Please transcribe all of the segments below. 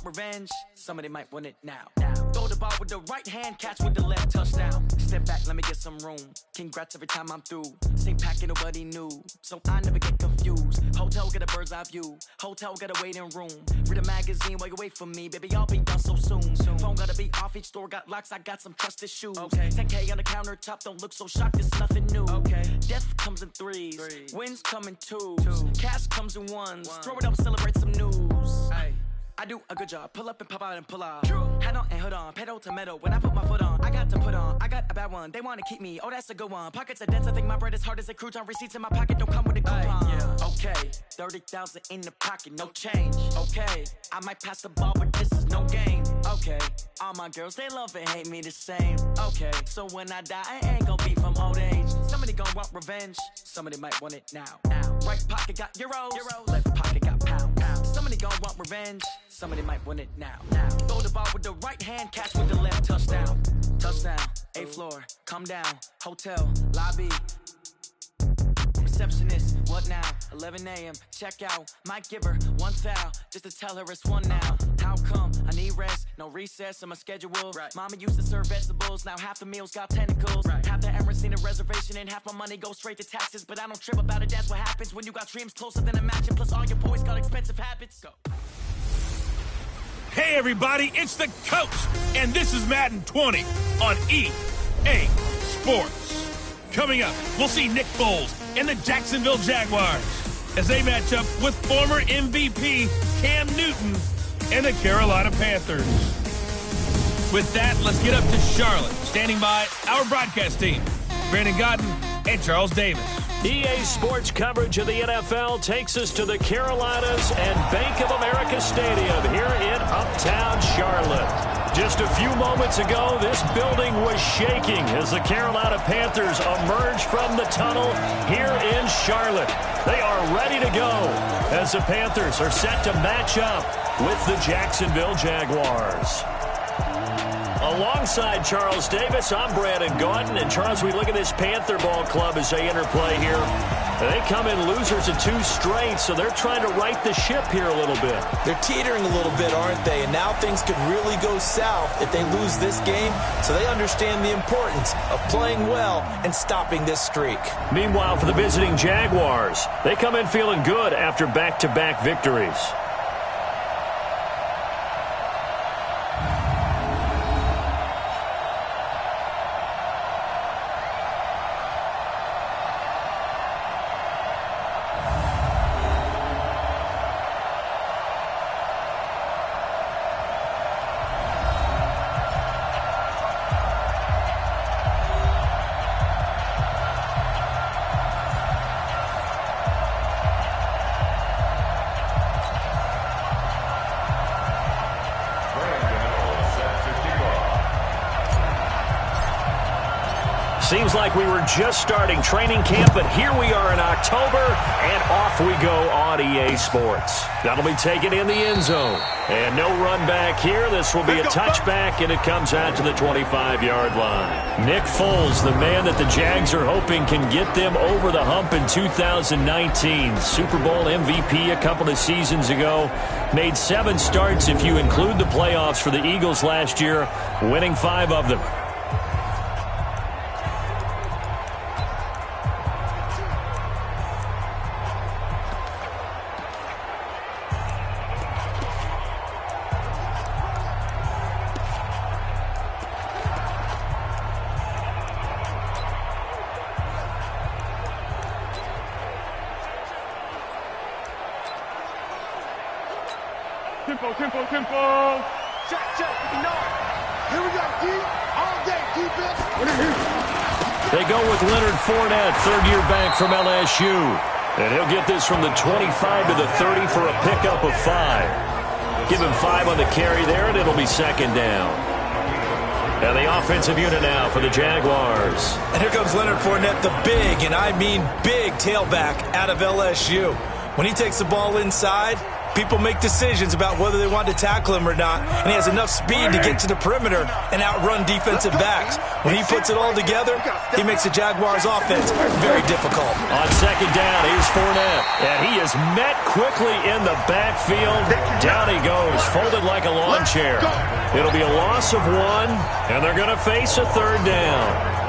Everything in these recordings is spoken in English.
revenge, somebody might want it now. Throw the ball with the right hand, catch with the left, touchdown. Step back, let me get some room. Congrats every time I'm through. Same pack and nobody knew, so I never get confused. Hotel get a bird's eye view. Hotel got a waiting room. Read a magazine while you wait for me, baby. I'll be done so soon. Phone gotta be off, each store got locks. I got some trusted shoes. 10K on the countertop, don't look so shocked. It's nothing new. Death comes in threes. Wins come in twos. Cash comes in ones. Throw it up, celebrate some news. I do a good job. Pull up and pop out and pull off. Head on and hood on. Pedal to metal. When I put my foot on, I got to put on. I got a bad one. They want to keep me. Oh, that's a good one. Pockets are dense. I think my bread is hard as a crouton. Receipts in my pocket don't come with a coupon. Okay, 30,000 in the pocket, no change. Okay, I might pass the ball, but this is no game. Okay, all my girls, they love and hate me the same. Okay, so when I die, I ain't gonna be from old age. Somebody gonna want revenge. Somebody might want it now. Right pocket got euros. Left pocket got pounds. Somebody gonna want revenge. Somebody might want it now. Throw the ball with the right hand, catch with the left, touchdown. Touchdown, 8th floor, come down. Hotel, lobby. Receptionist, what now? 11 a.m., check out. Might give her one foul, just to tell her it's one now. How come? I need rest, no recess in my schedule. Mama used to serve vegetables, now half the meals got tentacles. Half the Emirates need a reservation and half my money goes straight to taxes. But I don't trip about it, that's what happens when you got dreams closer than a match. And plus all your boys got expensive habits. Go. Hey everybody, it's the coach, and this is Madden 20 on EA Sports. Coming up, we'll see Nick Foles and the Jacksonville Jaguars as they match up with former MVP Cam Newton and the Carolina Panthers. With that, let's get up to Charlotte. Standing by, our broadcast team, Brandon Godden and Charles Davis. EA Sports coverage of the NFL takes us to the Carolinas and Bank of America Stadium here in Uptown Charlotte. Just a few moments ago, this building was shaking as the Carolina Panthers emerged from the tunnel here in Charlotte. They are ready to go as the Panthers are set to match up with the Jacksonville Jaguars. Alongside Charles Davis, I'm Brandon Gaudin. And Charles, we look at this Panther ball club as they interplay here. They come in losers of 2 straight, so they're trying to right the ship here a little bit. They're teetering a little bit, aren't they? And now things could really go south if they lose this game. So they understand the importance of playing well and stopping this streak. Meanwhile, for the visiting Jaguars, they come in feeling good after back-to-back victories. Seems like we were just starting training camp, but here we are in October, and off we go on EA Sports. That'll be taken in the end zone. And no run back here. This will be a touchback, and it comes out to the 25-yard line. Nick Foles, the man that the Jags are hoping can get them over the hump in 2019. Super Bowl MVP a couple of seasons ago. Made 7 starts if you include the playoffs for the Eagles last year, winning 5 of them. Tempo. Check. No. Here we go. Deep. All day. Defense. They go with Leonard Fournette, third-year back from LSU. And he'll get this from the 25 to the 30 for a pickup of 5. Give him 5 on the carry there, and it'll be second down. And the offensive unit now for the Jaguars. And here comes Leonard Fournette, the big, and I mean big tailback out of LSU. When he takes the ball inside, People make decisions about whether they want to tackle him or not, and he has enough speed to get to the perimeter and outrun defensive backs. When he puts it all together, he makes the Jaguars' offense very difficult. On second down, here's Fournette. And he is met quickly in the backfield. Down he goes, folded like a lawn chair. It'll be a loss of 1, and they're going to face a third down.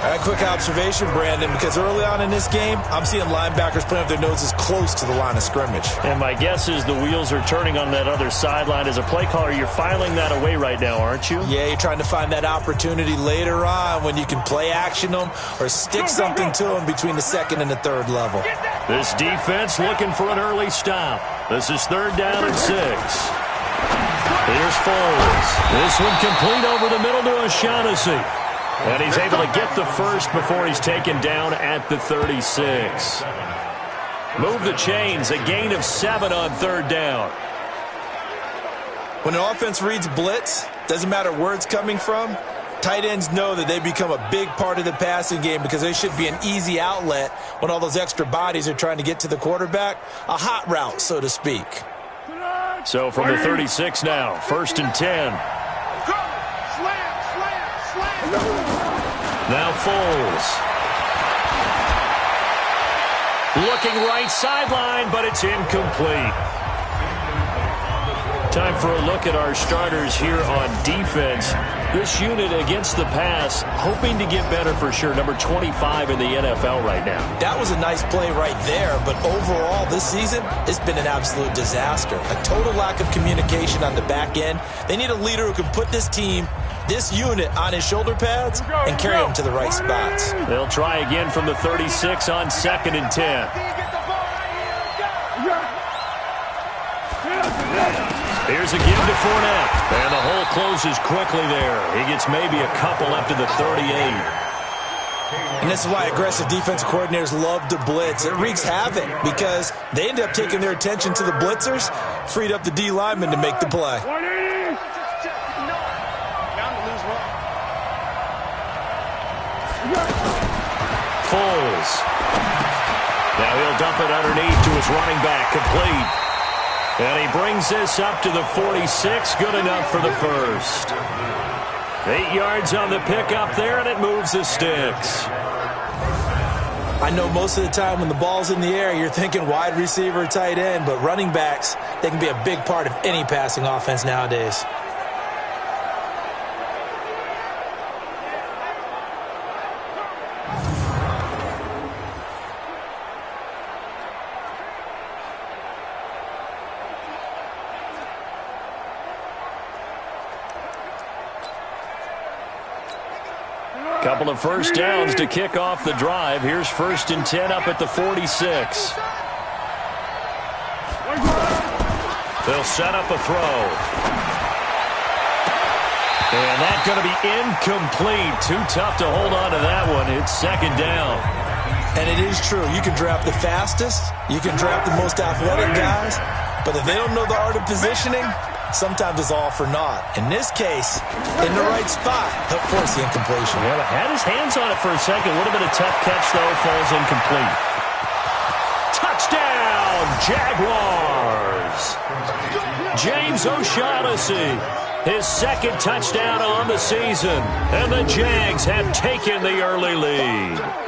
A quick observation, Brandon, because early on in this game, I'm seeing linebackers putting up their noses close to the line of scrimmage. And my guess is the wheels are turning on that other sideline. As a play caller, you're filing that away right now, aren't you? Yeah, you're trying to find that opportunity later on when you can play action them or stick something to them between the second and the third level. This defense looking for an early stop. This is third down and 6. Here's Foles. This one complete over the middle to O'Shaughnessy. And he's able to get the first before he's taken down at the 36. Move the chains, a gain of 7 on third down. When an offense reads blitz, doesn't matter where it's coming from, tight ends know that they become a big part of the passing game because they should be an easy outlet when all those extra bodies are trying to get to the quarterback. A hot route, so to speak. So from the 36 now, 1st and 10. Now Foles. Looking right sideline, but it's incomplete. Time for a look at our starters here on defense. This unit against the pass, hoping to get better for sure. Number 25 in the NFL right now. That was a nice play right there, but overall this season, it's been an absolute disaster. A total lack of communication on the back end. They need a leader who can put this team, this unit, on his shoulder pads and carry them to the right spots. They'll try again from the 36 on 2nd and 10. Here's a give to Fournette. And the hole closes quickly there. He gets maybe a couple up to the 38. And this is why aggressive defensive coordinators love to blitz. It wreaks havoc because they end up taking their attention to the blitzers, freed up the D lineman to make the play. Foles. Now he'll dump it underneath to his running back, complete. And he brings this up to the 46, good enough for the first. 8 yards on the pickup there, and it moves the sticks. I know most of the time when the ball's in the air, you're thinking wide receiver, tight end, but running backs, they can be a big part of any passing offense nowadays. Couple of first downs to kick off the drive. Here's 1st and 10 up at the 46. They'll set up a throw. And that's going to be incomplete. Too tough to hold on to that one. It's 2nd down. And it is true. You can draft the fastest. You can draft the most athletic guys. But if they don't know the art of positioning, sometimes it's all for naught. In this case, in the right spot, he'll force the incompletion. Yeah, had his hands on it for a second. Would have been a tough catch, though. Falls incomplete. Touchdown, Jaguars! James O'Shaughnessy, his 2nd touchdown on the season. And the Jags have taken the early lead.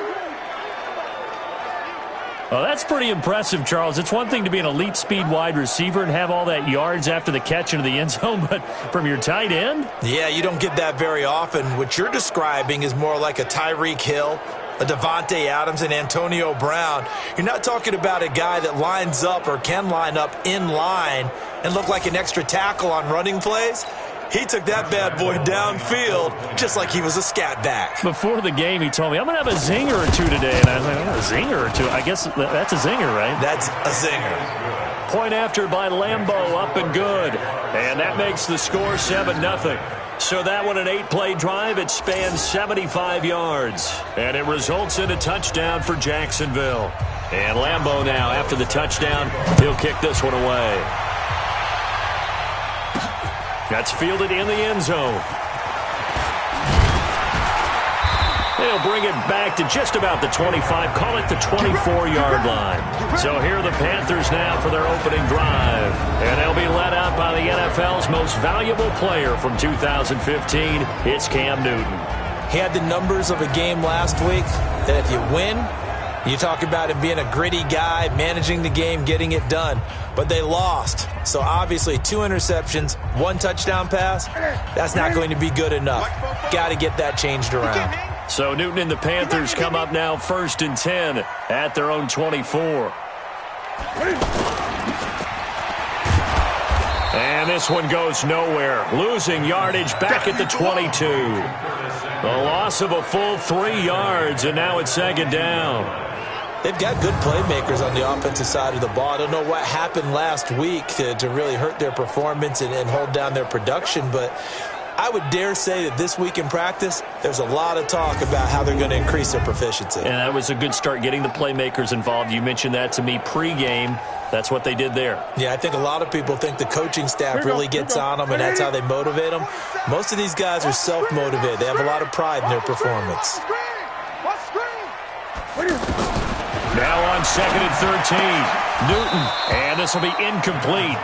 Well, that's pretty impressive, Charles. It's one thing to be an elite speed wide receiver and have all that yards after the catch into the end zone, but from your tight end? Yeah, you don't get that very often. What you're describing is more like a Tyreek Hill, a Devontae Adams, and Antonio Brown. You're not talking about a guy that lines up or can line up in line and look like an extra tackle on running plays. He took that bad boy downfield just like he was a scat back. Before the game, he told me, I'm going to have a zinger or two today. And I was like, a zinger or two? I guess that's a zinger, right? That's a zinger. Point after by Lambeau, up and good. And that makes the score 7-0. So that one, an 8-play drive, it spans 75 yards. And it results in a touchdown for Jacksonville. And Lambeau now, after the touchdown, he'll kick this one away. That's fielded in the end zone. They'll bring it back to just about the 25, call it the 24-yard line. So here are the Panthers now for their opening drive. And they'll be led out by the NFL's most valuable player from 2015. It's Cam Newton. He had the numbers of a game last week that if you win, you talk about him being a gritty guy, managing the game, getting it done. But they lost. So obviously 2 interceptions, 1 touchdown pass, that's not going to be good enough. Got to get that changed around. So Newton and the Panthers come up now 1st and 10 at their own 24. And this one goes nowhere. Losing yardage back at the 22. A loss of a full 3 yards, and now it's 2nd down. They've got good playmakers on the offensive side of the ball. I don't know what happened last week to really hurt their performance and hold down their production, but I would dare say that this week in practice, there's a lot of talk about how they're going to increase their proficiency. And that was a good start, getting the playmakers involved. You mentioned that to me pregame. That's what they did there. Yeah, I think a lot of people think the coaching staff really gets on them, and that's how they motivate them. Most of these guys are self-motivated. They have a lot of pride in their performance. Now on 2nd and 13, Newton, and this will be incomplete.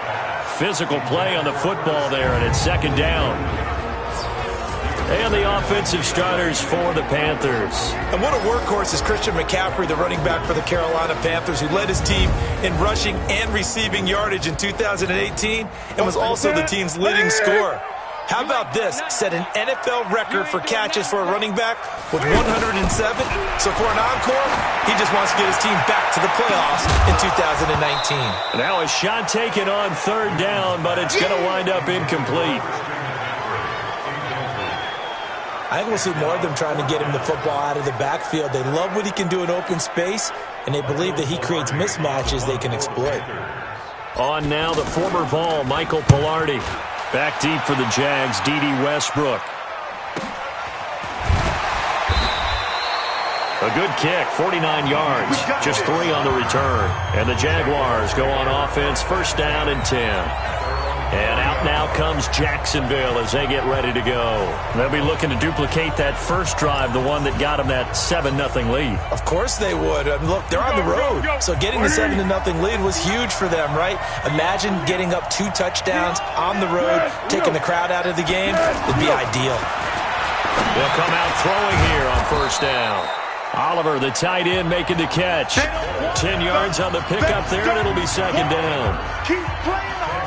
Physical play on the football there, and it's 2nd down. And the offensive starters for the Panthers. And what a workhorse is Christian McCaffrey, the running back for the Carolina Panthers, who led his team in rushing and receiving yardage in 2018 and was also the team's leading scorer. How about this? Set an NFL record for catches for a running back with 107. So for an encore, he just wants to get his team back to the playoffs in 2019. Now a shot taken on 3rd down, but it's going to wind up incomplete. I think we'll see more of them trying to get him the football out of the backfield. They love what he can do in open space, and they believe that he creates mismatches they can exploit. On now, the former Vol, Michael Pilardi. Back deep for the Jags, D.D. Westbrook. A good kick, 49 yards, just 3 on the return. And the Jaguars go on offense, 1st down and 10. And out now comes Jacksonville as they get ready to go. They'll be looking to duplicate that first drive, the one that got them that 7-0 lead. Of course they would. I mean, look, they're on the road. So getting the 7-0 lead was huge for them, right? Imagine getting up 2 touchdowns on the road, taking the crowd out of the game. It'd be ideal. They'll come out throwing here on 1st down. Oliver, the tight end, making the catch. 10 yards on the pickup there, and it'll be 2nd down.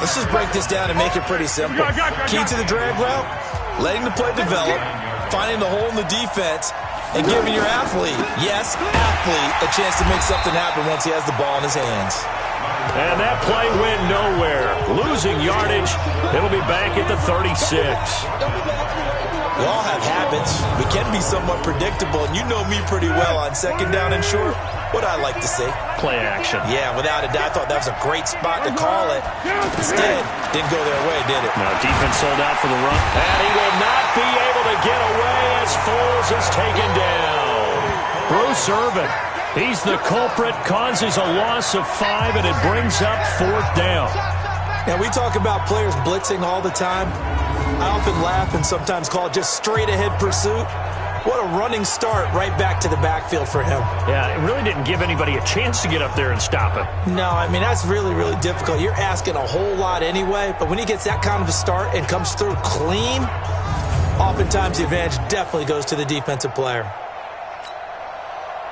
Let's just break this down and make it pretty simple. Key to the drag route, letting the play develop, finding the hole in the defense, and giving your athlete, yes, athlete, a chance to make something happen once he has the ball in his hands. And that play went nowhere. Losing yardage. It'll be back at the 36. We all have habits. We can be somewhat predictable, and you know me pretty well on 2nd down and short. What I like to see. Play action. Yeah, without a doubt. I thought that was a great spot to call it. Instead, didn't go their way, did it? No, defense sold out for the run. And he will not be able to get away as Foles is taken down. Bruce Irvin, he's the culprit, causes a loss of 5, and it brings up 4th down. Now, we talk about players blitzing all the time. I often laugh and sometimes call it just straight-ahead pursuit. What a running start right back to the backfield for him. Yeah, it really didn't give anybody a chance to get up there and stop him. No, I mean, that's really, really difficult. You're asking a whole lot anyway, but when he gets that kind of a start and comes through clean, oftentimes the advantage definitely goes to the defensive player.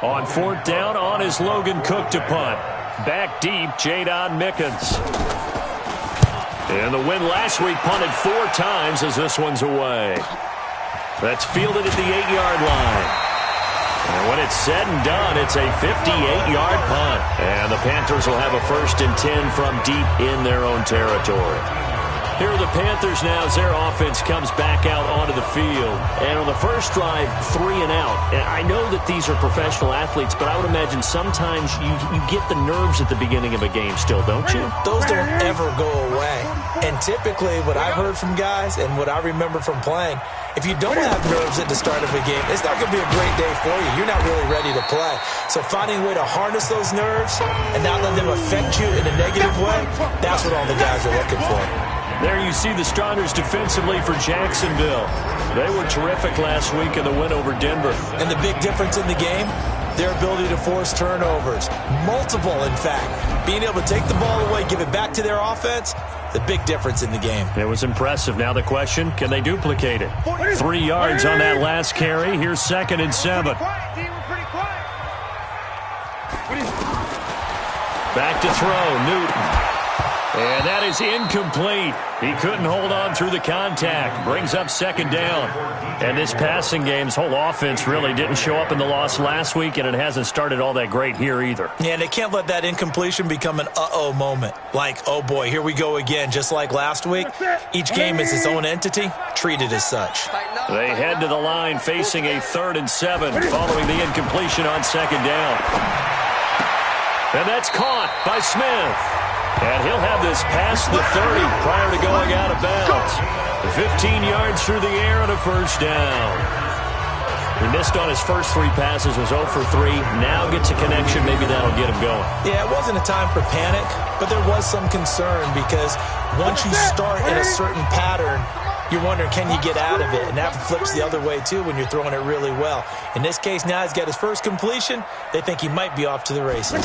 On 4th down, on is Logan Cook to punt. Back deep, Jadon Mickens. And the win last week punted 4 times as this one's away. That's fielded at the 8-yard line. And when it's said and done, it's a 58-yard punt. And the Panthers will have a 1st and 10 from deep in their own territory. Here are the Panthers now as their offense comes back out onto the field. And on the first drive, 3 and out. And I know that these are professional athletes, but I would imagine sometimes you get the nerves at the beginning of a game still, don't you? Those don't ever go away. And typically what I've heard from guys and what I remember from playing, if you don't have nerves at the start of a game, it's not going to be a great day for you. You're not really ready to play. So finding a way to harness those nerves and not let them affect you in a negative way, that's what all the guys are looking for. There you see the starters defensively for Jacksonville. They were terrific last week in the win over Denver. And the big difference in the game, their ability to force turnovers. Multiple, in fact. Being able to take the ball away, give it back to their offense, the big difference in the game. It was impressive. Now the question, can they duplicate it? 3 yards on that last carry. Here's 2nd and 7. Back to throw, Newton. And that is incomplete. He couldn't hold on through the contact. Brings up 2nd down. And this passing game's whole offense really didn't show up in the loss last week, and it hasn't started all that great here either. Yeah, and they can't let that incompletion become an uh-oh moment. Like, oh boy, here we go again, just like last week. Each game is its own entity, treated as such. They head to the line facing a 3rd and 7 following the incompletion on 2nd down. And that's caught by Smith. And he'll have this past the 30 prior to going out of bounds. 15 yards through the air and a 1st down. He missed on his first 3 passes, was 0 for 3. Now gets a connection. Maybe that'll get him going. Yeah, it wasn't a time for panic, but there was some concern because once you start in a certain pattern, you're wondering, can you get out of it? And that flips the other way, too, when you're throwing it really well. In this case, now he's got his first completion. They think he might be off to the races.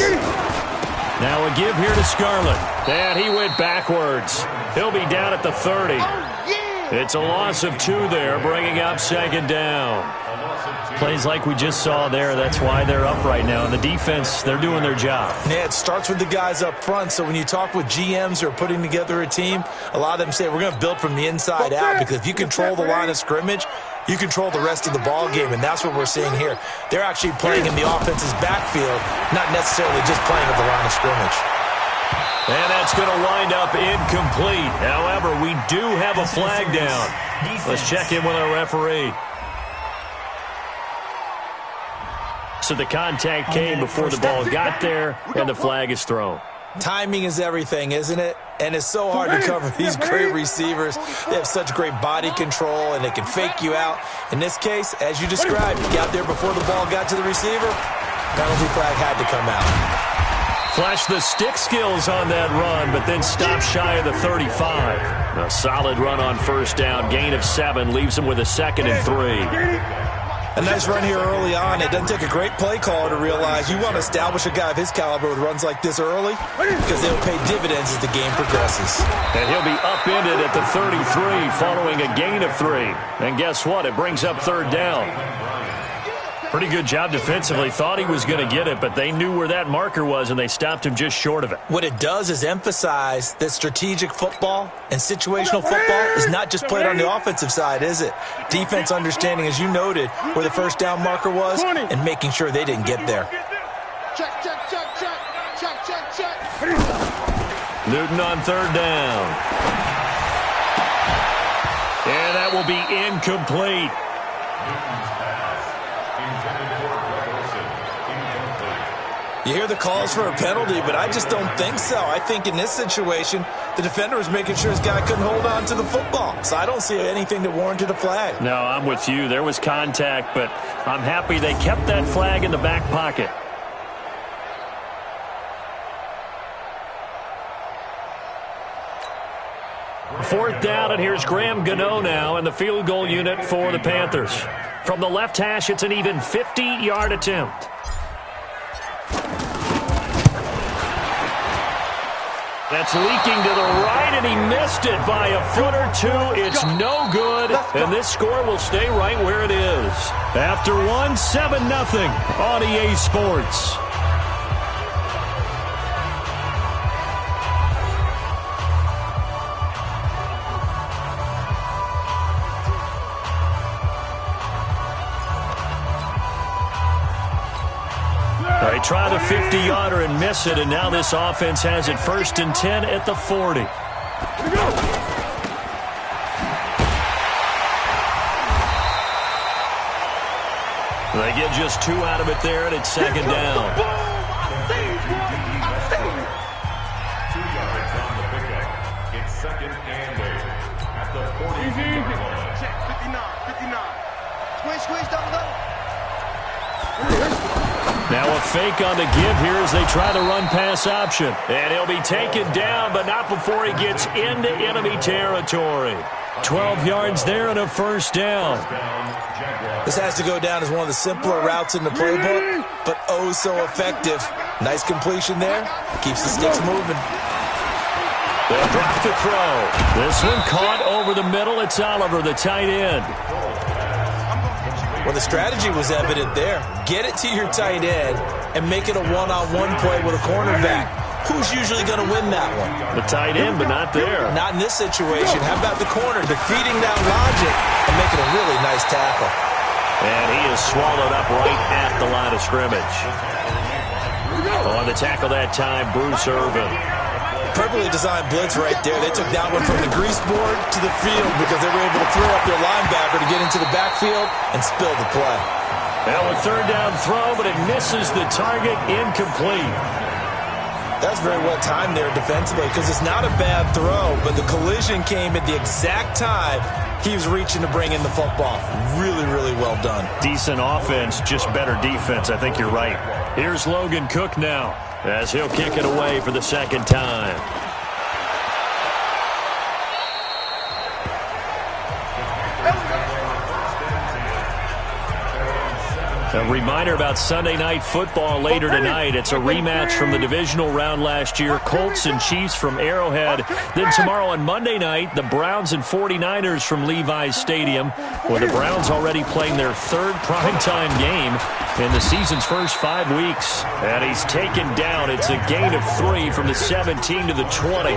Now a give here to Scarlett. And he went backwards. He'll be down at the 30. It's a loss of 2 there, bringing up 2nd down. Plays like we just saw there, that's why they're up right now. And the defense, they're doing their job. Yeah, it starts with the guys up front. So when you talk with GMs who are putting together a team, a lot of them say we're going to build from the inside out, because if you control the line of scrimmage, you control the rest of the ball game, and that's what we're seeing here. They're actually playing in the offense's backfield, not necessarily just playing at the line of scrimmage. And that's going to wind up incomplete. However, we do have a flag down. Let's check in with our referee. So the contact came before the ball got there, and the flag is thrown. Timing is everything, isn't it? And it's so hard to cover these great receivers. They have such great body control, and they can fake you out. In this case, as you described, he got there before the ball got to the receiver. Penalty flag had to come out. Flashed the stick skills on that run, but then stopped shy of the 35. A solid run on 1st down. Gain of 7 leaves him with a 2nd and 3. A nice run here early on. It doesn't take a great play caller to realize you want to establish a guy of his caliber with runs like this early, because they'll pay dividends as the game progresses. And he'll be upended at the 33 following a gain of 3. And guess what? It brings up 3rd down. Pretty good job defensively. Thought he was going to get it, but they knew where that marker was, and they stopped him just short of it. What it does is emphasize that strategic football and situational football is not just played on the offensive side, is it? Defense understanding, as you noted, where the 1st down marker was and making sure they didn't get there. Check, check, check, check, check, check, check. Newton on 3rd down. And that will be incomplete. You hear the calls for a penalty, but I just don't think so. I think in this situation, the defender was making sure his guy couldn't hold on to the football. So I don't see anything that warranted a flag. No, I'm with you. There was contact, but I'm happy they kept that flag in the back pocket. Fourth down, and here's Graham Gano now in the field goal unit for the Panthers. From the left hash, it's an even 50-yard attempt. That's leaking to the right, and he missed it by a foot or 2. It's no good, and this score will stay right where it is. After 1, 7-0 on EA Sports. They try the 50-yarder and miss it, and now this offense has it 1st and 10 at the 40. They get just 2 out of it there, and it's 2nd down. 2 yards on the pickup. It's 2nd and 8 at the 40-yard line. Check, 59. Squeeze, down low. Now a fake on the give here as they try the run-pass option. And he'll be taken down, but not before he gets into enemy territory. 12 yards there and a first down. This has to go down as one of the simpler routes in the playbook, but oh so effective. Nice completion there. Keeps the sticks moving. They'll drop to throw. This one caught over the middle. It's Oliver, the tight end. Well, the strategy was evident there. Get it to your tight end and make it a one-on-one play with a cornerback. Who's usually going to win that one? The tight end, but not there. Not in this situation. How about the corner defeating that logic and making a really nice tackle? And he is swallowed up right at the line of scrimmage. On the tackle that time, Bruce Irvin. Perfectly designed blitz right there. They took that one from the grease board to the field because they were able to throw up their linebacker to get into the backfield and spill the play. Now a third down throw, but it misses the target, incomplete. That's very well timed there defensively because it's not a bad throw, but the collision came at the exact time he was reaching to bring in the football. Really, really well done. Decent offense, just better defense. I think you're right. Here's Logan Cook now as he'll kick it away for the second time. A reminder about Sunday Night Football later tonight. It's a rematch from the divisional round last year. Colts and Chiefs from Arrowhead. Then tomorrow on Monday night, the Browns and 49ers from Levi's Stadium, where the Browns already playing their third primetime game in the season's first 5 weeks. And he's taken down. It's a gain of 3 from the 17 to the 20.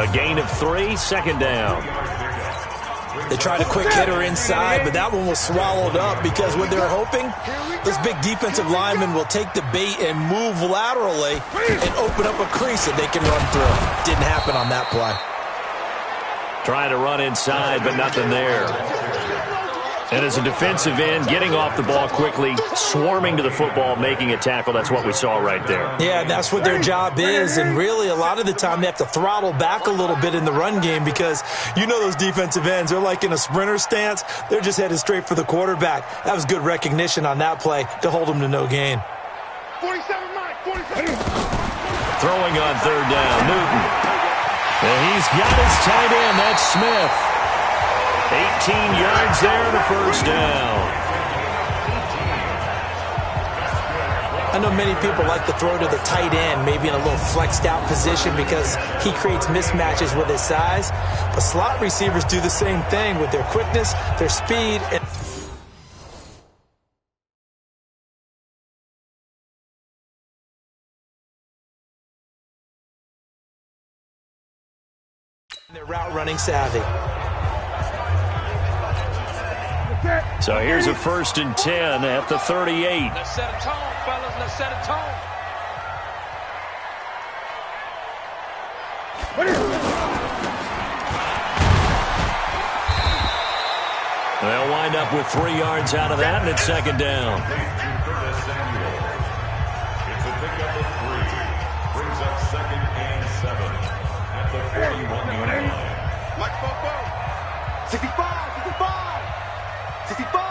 A gain of 3, second down. They tried a quick hitter inside, but that one was swallowed up because what they're hoping, those big defensive linemen will take the bait and move laterally and open up a crease that they can run through. Didn't happen on that play. Trying to run inside, but nothing there. And as a defensive end, getting off the ball quickly, swarming to the football, making a tackle, that's what we saw right there. Yeah, that's what their job is, and really a lot of the time they have to throttle back a little bit in the run game because you know those defensive ends, they're like in a sprinter stance. They're just headed straight for the quarterback. That was good recognition on that play to hold them to no gain. 47, Mike, 47. Throwing on third down, Newton. And he's got his tight end, that's Smith. 18 yards there and a first down. I know many people like to throw to the tight end, maybe in a little flexed out position because he creates mismatches with his size. But slot receivers do the same thing with their quickness, their speed, and their route running savvy. So here's a 1st and 10 at the 38. Let's set a tone, fellas. Let's set a tone. They'll wind up with 3 yards out of that, and it's second down. It's a pickup of 3. Brings up 2nd and 7 at the 41-yard line. Mike Bobo. 65, 65, 65.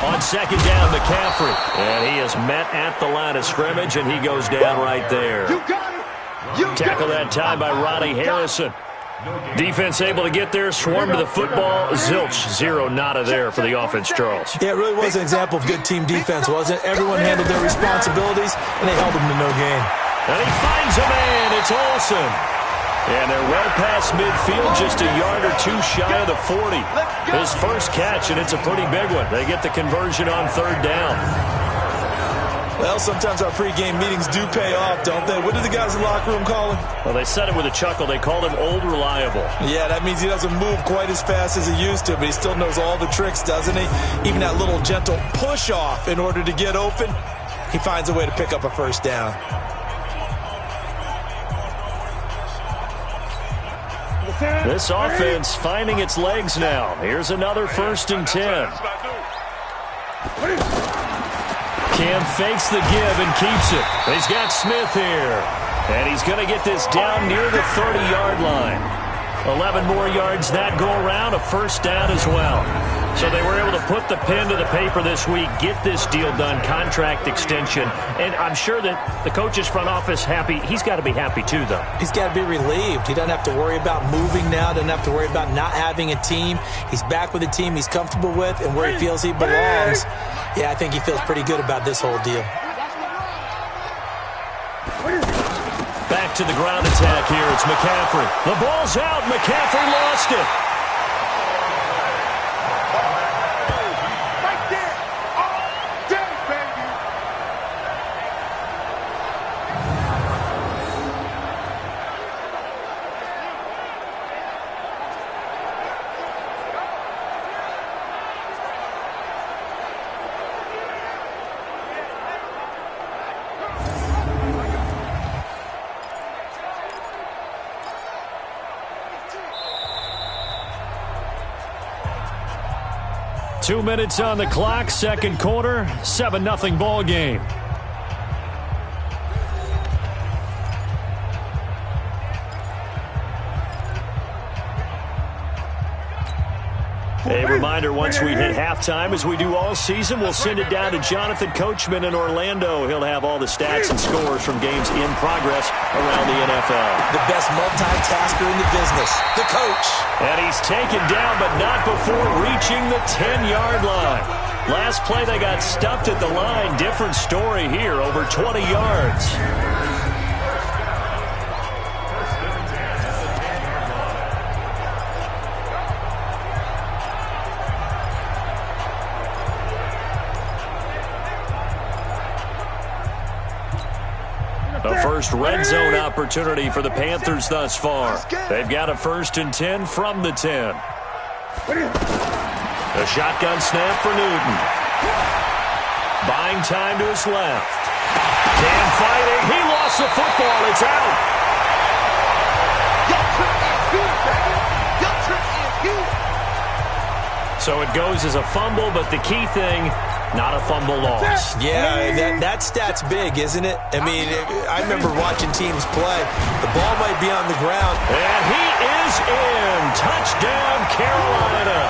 On second down, McCaffrey. And he is met at the line of scrimmage, and he goes down right there. You got it. Tackle that time by Ronnie Harrison. Defense able to get there, swarm to the football. Zilch, 0 nada there for the offense, Charles. Yeah, it really was an example of good team defense, wasn't it? Everyone handled their responsibilities, and they held them to no gain. And he finds a man. It's Olsen. And they're well past midfield, just a yard or 2 shy of the 40. His first catch, and it's a pretty big one. They get the conversion on third down. Well, sometimes our pregame meetings do pay off, don't they? What did the guys in the locker room call him? Well, they said it with a chuckle. They called him Old Reliable. Yeah, that means he doesn't move quite as fast as he used to, but he still knows all the tricks, doesn't he? Even that little gentle push-off in order to get open, he finds a way to pick up a first down. This offense finding its legs now. Here's another 1st and 10. Cam fakes the give and keeps it. He's got Smith here. And he's going to get this down near the 30-yard line. 11 more yards that go around, a first down as well. So they were able to put the pen to the paper this week, get this deal done, contract extension. And I'm sure that the coach's front office happy. He's got to be happy too, though. He's got to be relieved. He doesn't have to worry about moving now, doesn't have to worry about not having a team. He's back with a team he's comfortable with and where he feels he belongs. Yeah, I think he feels pretty good about this whole deal. Back to the ground attack here. It's McCaffrey. The ball's out. McCaffrey lost it. Right there. All day, baby. Two minutes on the clock, second quarter, 7-0 ball game. A reminder, once we hit halftime, as we do all season, we'll send it down to Jonathan Coachman in Orlando. He'll have all the stats and scores from games in progress around the NFL. The best multitasker in the business, the coach. And he's taken down, but not before reaching the 10-yard line. Last play, they got stuffed at the line. Different story here, over 20 yards. The first red zone opportunity for the Panthers thus far. They've got a 1st and 10 from the 10. A shotgun snap for Newton. Buying time to his left. Cam fighting. He lost the football. It's out. So it goes as a fumble, but the key thing, not a fumble loss. Yeah, that stat's big, isn't it? I mean, I remember watching teams play. The ball might be on the ground. And he is in. Touchdown, Carolina.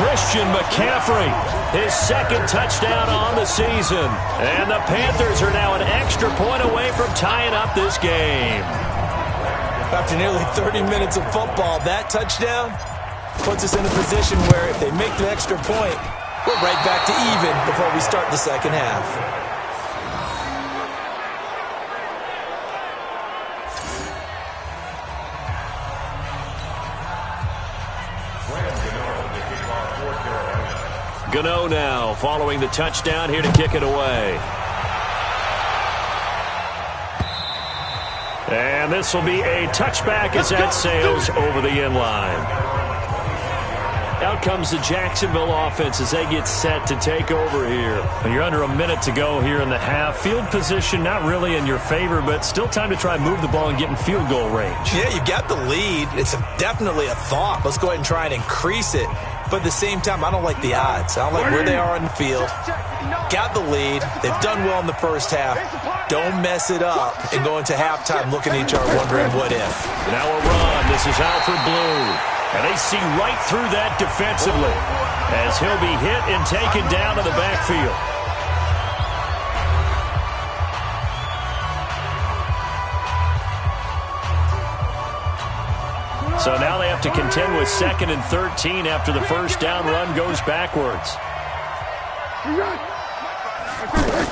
Christian McCaffrey, his second touchdown on the season. And the Panthers are now an extra point away from tying up this game. After nearly 30 minutes of football, that touchdown puts us in a position where if they make the extra point, we're right back to even before we start the second half. Gano now following the touchdown here to kick it away. And this will be a touchback as that sails over the end line. Out comes the Jacksonville offense as they get set to take over here. And you're under a minute to go here in the half. Field position not really in your favor, but still time to try and move the ball and get in field goal range. Yeah, you got the lead. It's definitely a thought. Let's go ahead and try and increase it. But at the same time, I don't like the odds. I don't like where they are on the field. Got the lead. They've done well in the first half. Don't mess it up and go into halftime looking at each other wondering what if. Now a run. This is Alfred Blue. And they see right through that defensively as he'll be hit and taken down to the backfield. So now they have to contend with 2nd and 13 after the first down run goes backwards.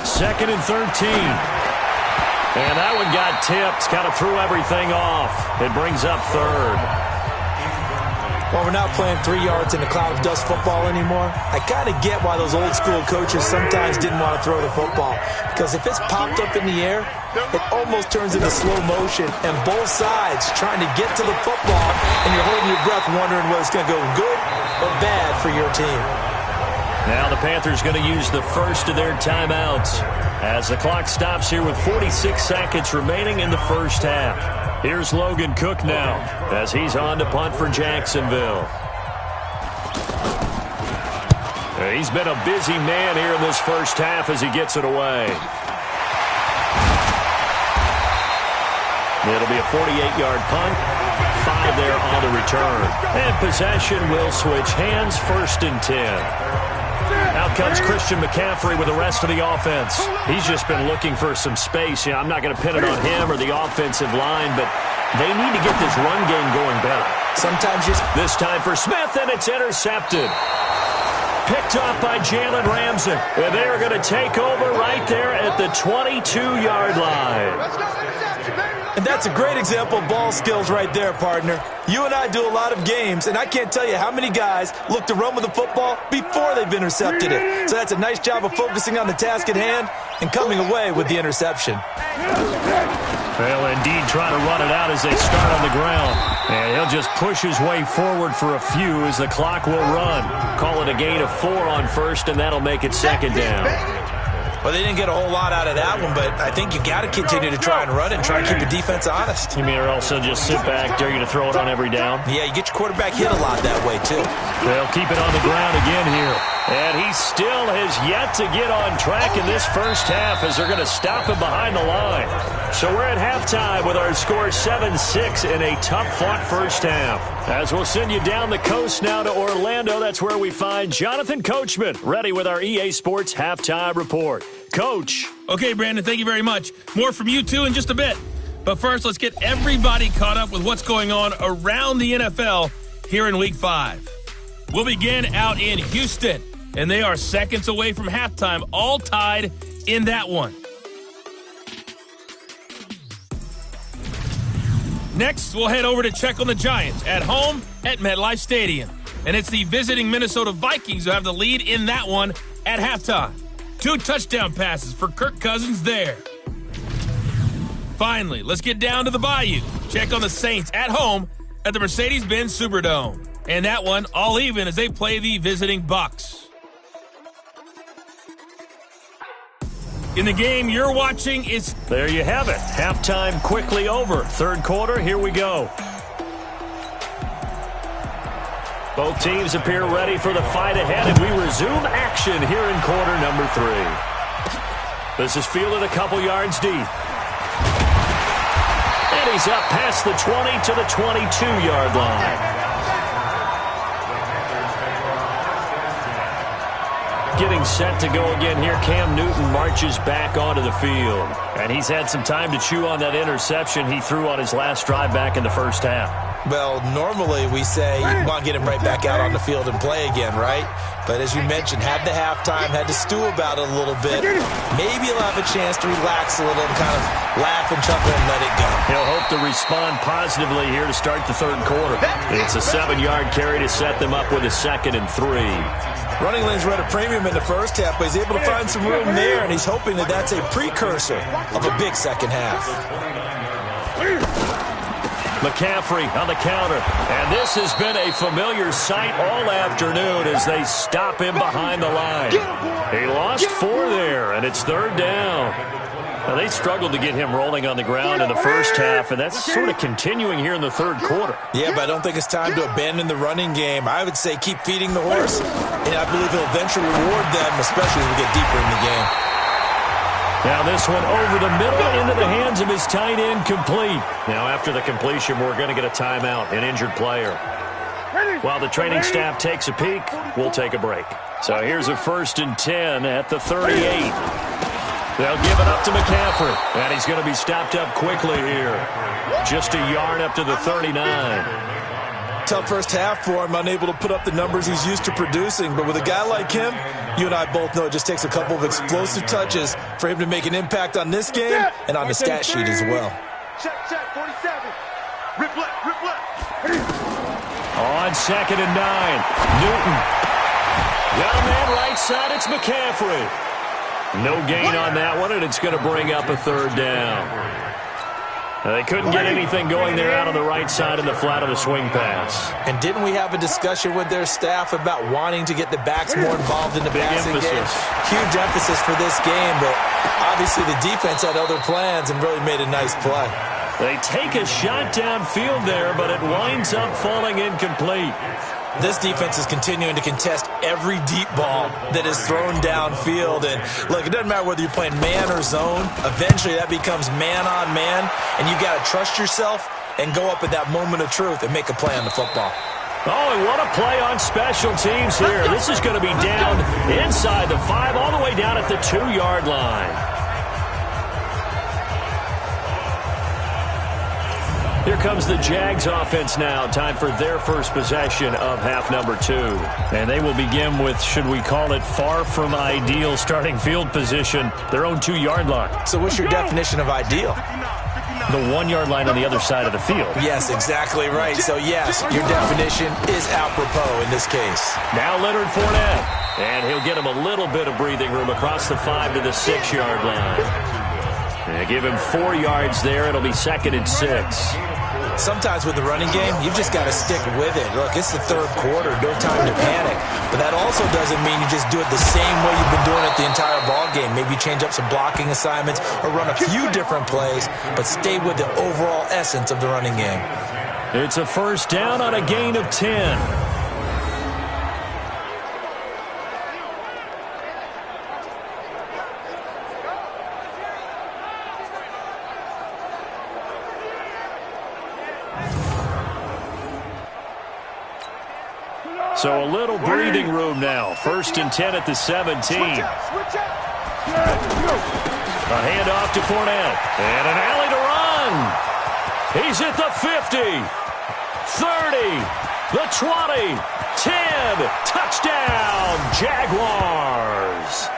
2nd and 13. And that one got tipped, kind of threw everything off. It brings up 3rd. Well, we're not playing 3 yards in a cloud of dust football anymore. I kind of get why those old school coaches sometimes didn't want to throw the football. Because if it's popped up in the air, it almost turns into slow motion. And both sides trying to get to the football, and you're holding your breath wondering whether it's going to go good or bad for your team. Now the Panthers going to use the first of their timeouts as the clock stops here with 46 seconds remaining in the first half. Here's Logan Cook now as he's on to punt for Jacksonville. He's been a busy man here in this first half as he gets it away. It'll be a 48-yard punt. 5 there on the return. And possession will switch hands, 1st and 10. Out comes Christian McCaffrey with the rest of the offense. He's just been looking for some space. I'm not going to pin it on him or the offensive line, but they need to get this run game going better. Sometimes just... This time for Smith, and it's intercepted. Picked up by Jalen Ramsey. And they are going to take over right there at the 22-yard line. And that's a great example of ball skills right there, partner. You and I do a lot of games, and I can't tell you how many guys look to run with the football before they've intercepted it. So that's a nice job of focusing on the task at hand and coming away with the interception. Well, indeed, trying to run it out as they start on the ground. And he'll just push his way forward for a few as the clock will run. Call it a gain of 4 on 1st, and that'll make it 2nd down. Well, they didn't get a whole lot out of that one, but I think you got to continue to try and run it and try and keep the defense honest. You mean or also just sit back, dare you to throw it on every down? Yeah, you get your quarterback hit a lot that way, too. They'll keep it on the ground again here. And he still has yet to get on track in this first half as they're going to stop him behind the line. So we're at halftime with our score 7-6 in a tough-fought first half. As we'll send you down the coast now to Orlando, that's where we find Jonathan Coachman, ready with our EA Sports Halftime Report. Coach. Okay, Brandon, thank you very much. More from you, too, in just a bit. But first, let's get everybody caught up with what's going on around the NFL here in Week 5. We'll begin out in Houston, and they are seconds away from halftime, all tied in that one. Next, we'll head over to check on the Giants at home at MetLife Stadium. And it's the visiting Minnesota Vikings who have the lead in that one at halftime. 2 touchdown passes for Kirk Cousins there. Finally, let's get down to the Bayou. Check on the Saints at home at the Mercedes-Benz Superdome. And that one all even as they play the visiting Bucs. In the game you're watching is... There you have it. Halftime quickly over. 3rd quarter, here we go. Both teams appear ready for the fight ahead, and we resume action here in quarter number 3. This is fielded a couple yards deep. And he's up past the 20 to the 22-yard line. Getting set to go again here. Cam Newton marches back onto the field. And he's had some time to chew on that interception he threw on his last drive back in the first half. Well, normally we say you want to get him right back out on the field and play again, right? But as you mentioned, had the halftime, had to stew about it a little bit. Maybe he'll have a chance to relax a little and kind of laugh and chuckle and let it go. He'll hope to respond positively here to start the 3rd quarter. It's a 7-yard carry to set them up with a 2nd and 3. Running lanes were at a premium in the first half, but he's able to find some room there, and he's hoping that that's a precursor of a big second half. McCaffrey on the counter. And this has been a familiar sight all afternoon as they stop him behind the line. He lost 4 there, and it's 3rd down. Now, they struggled to get him rolling on the ground in the first half, and that's sort of continuing here in the 3rd quarter. Yeah, but I don't think it's time to abandon the running game. I would say keep feeding the horse, and I believe he'll eventually reward them, especially as we get deeper in the game. Now this one over the middle into the hands of his tight end, complete. Now after the completion, we're going to get a timeout, an injured player. While the training staff takes a peek, we'll take a break. So here's a 1st and 10 at the 38. They'll give it up to McCaffrey, and he's going to be stopped up quickly here. Just a yard up to the 39. Tough first half for him, unable to put up the numbers he's used to producing. But with a guy like him, you and I both know it just takes a couple of explosive touches for him to make an impact on this game and on the stat sheet as well. Check, 47. Rip left. On 2nd and 9, Newton. Got a man right side, it's McCaffrey. No gain on that one, and it's going to bring up a 3rd down. They couldn't get anything going there out on the right side in the flat of the swing pass. And didn't we have a discussion with their staff about wanting to get the backs more involved in the passing game? Huge emphasis for this game, but obviously the defense had other plans and really made a nice play. They take a shot downfield there, but it winds up falling incomplete. This defense is continuing to contest every deep ball that is thrown downfield. And look, it doesn't matter whether you're playing man or zone. Eventually that becomes man on man, and you got to trust yourself and go up at that moment of truth and make a play on the football. Oh, and what a play on special teams here. This is going to be down inside the 5, all the way down at the 2-yard line. Here comes the Jags offense now. Time for their first possession of half number 2. And they will begin with, should we call it, far from ideal starting field position, their own 2-yard line. So what's your definition of ideal? The 1-yard line on the other side of the field. Yes, exactly right. So, yes, your definition is apropos in this case. Now Leonard Fournette. And he'll get him a little bit of breathing room across the 5 to the 6-yard line. And give him 4 yards there. It'll be 2nd and 6. Sometimes with the running game, you've just got to stick with it. Look, it's the third quarter, no time to panic. But that also doesn't mean you just do it the same way you've been doing it the entire ball game. Maybe change up some blocking assignments or run a few different plays, but stay with the overall essence of the running game. It's a first down on a gain of 10. So a little breathing room now. 1st and 10 at the 17. A handoff to Fournette. And an alley to run. He's at the 50. 30. The 20. 10. Touchdown, Jaguars.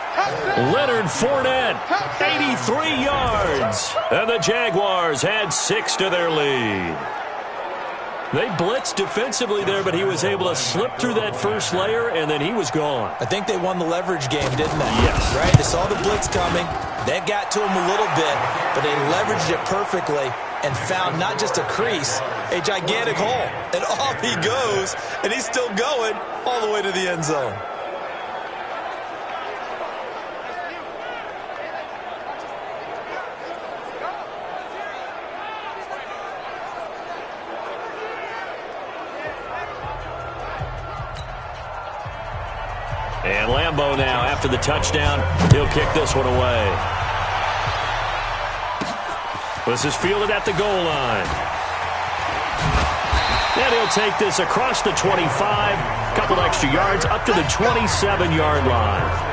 Leonard Fournette, 83 yards. And the Jaguars had 6 to their lead. They blitzed defensively there, but he was able to slip through that first layer, and then he was gone. I think they won the leverage game, didn't they? Yes. Right? They saw the blitz coming. That got to him a little bit, but they leveraged it perfectly and found not just a crease, a gigantic hole. And off he goes, and he's still going all the way to the end zone. And Lambeau now, after the touchdown, he'll kick this one away. This is fielded at the goal line. And he'll take this across the 25, couple extra yards, up to the 27-yard line.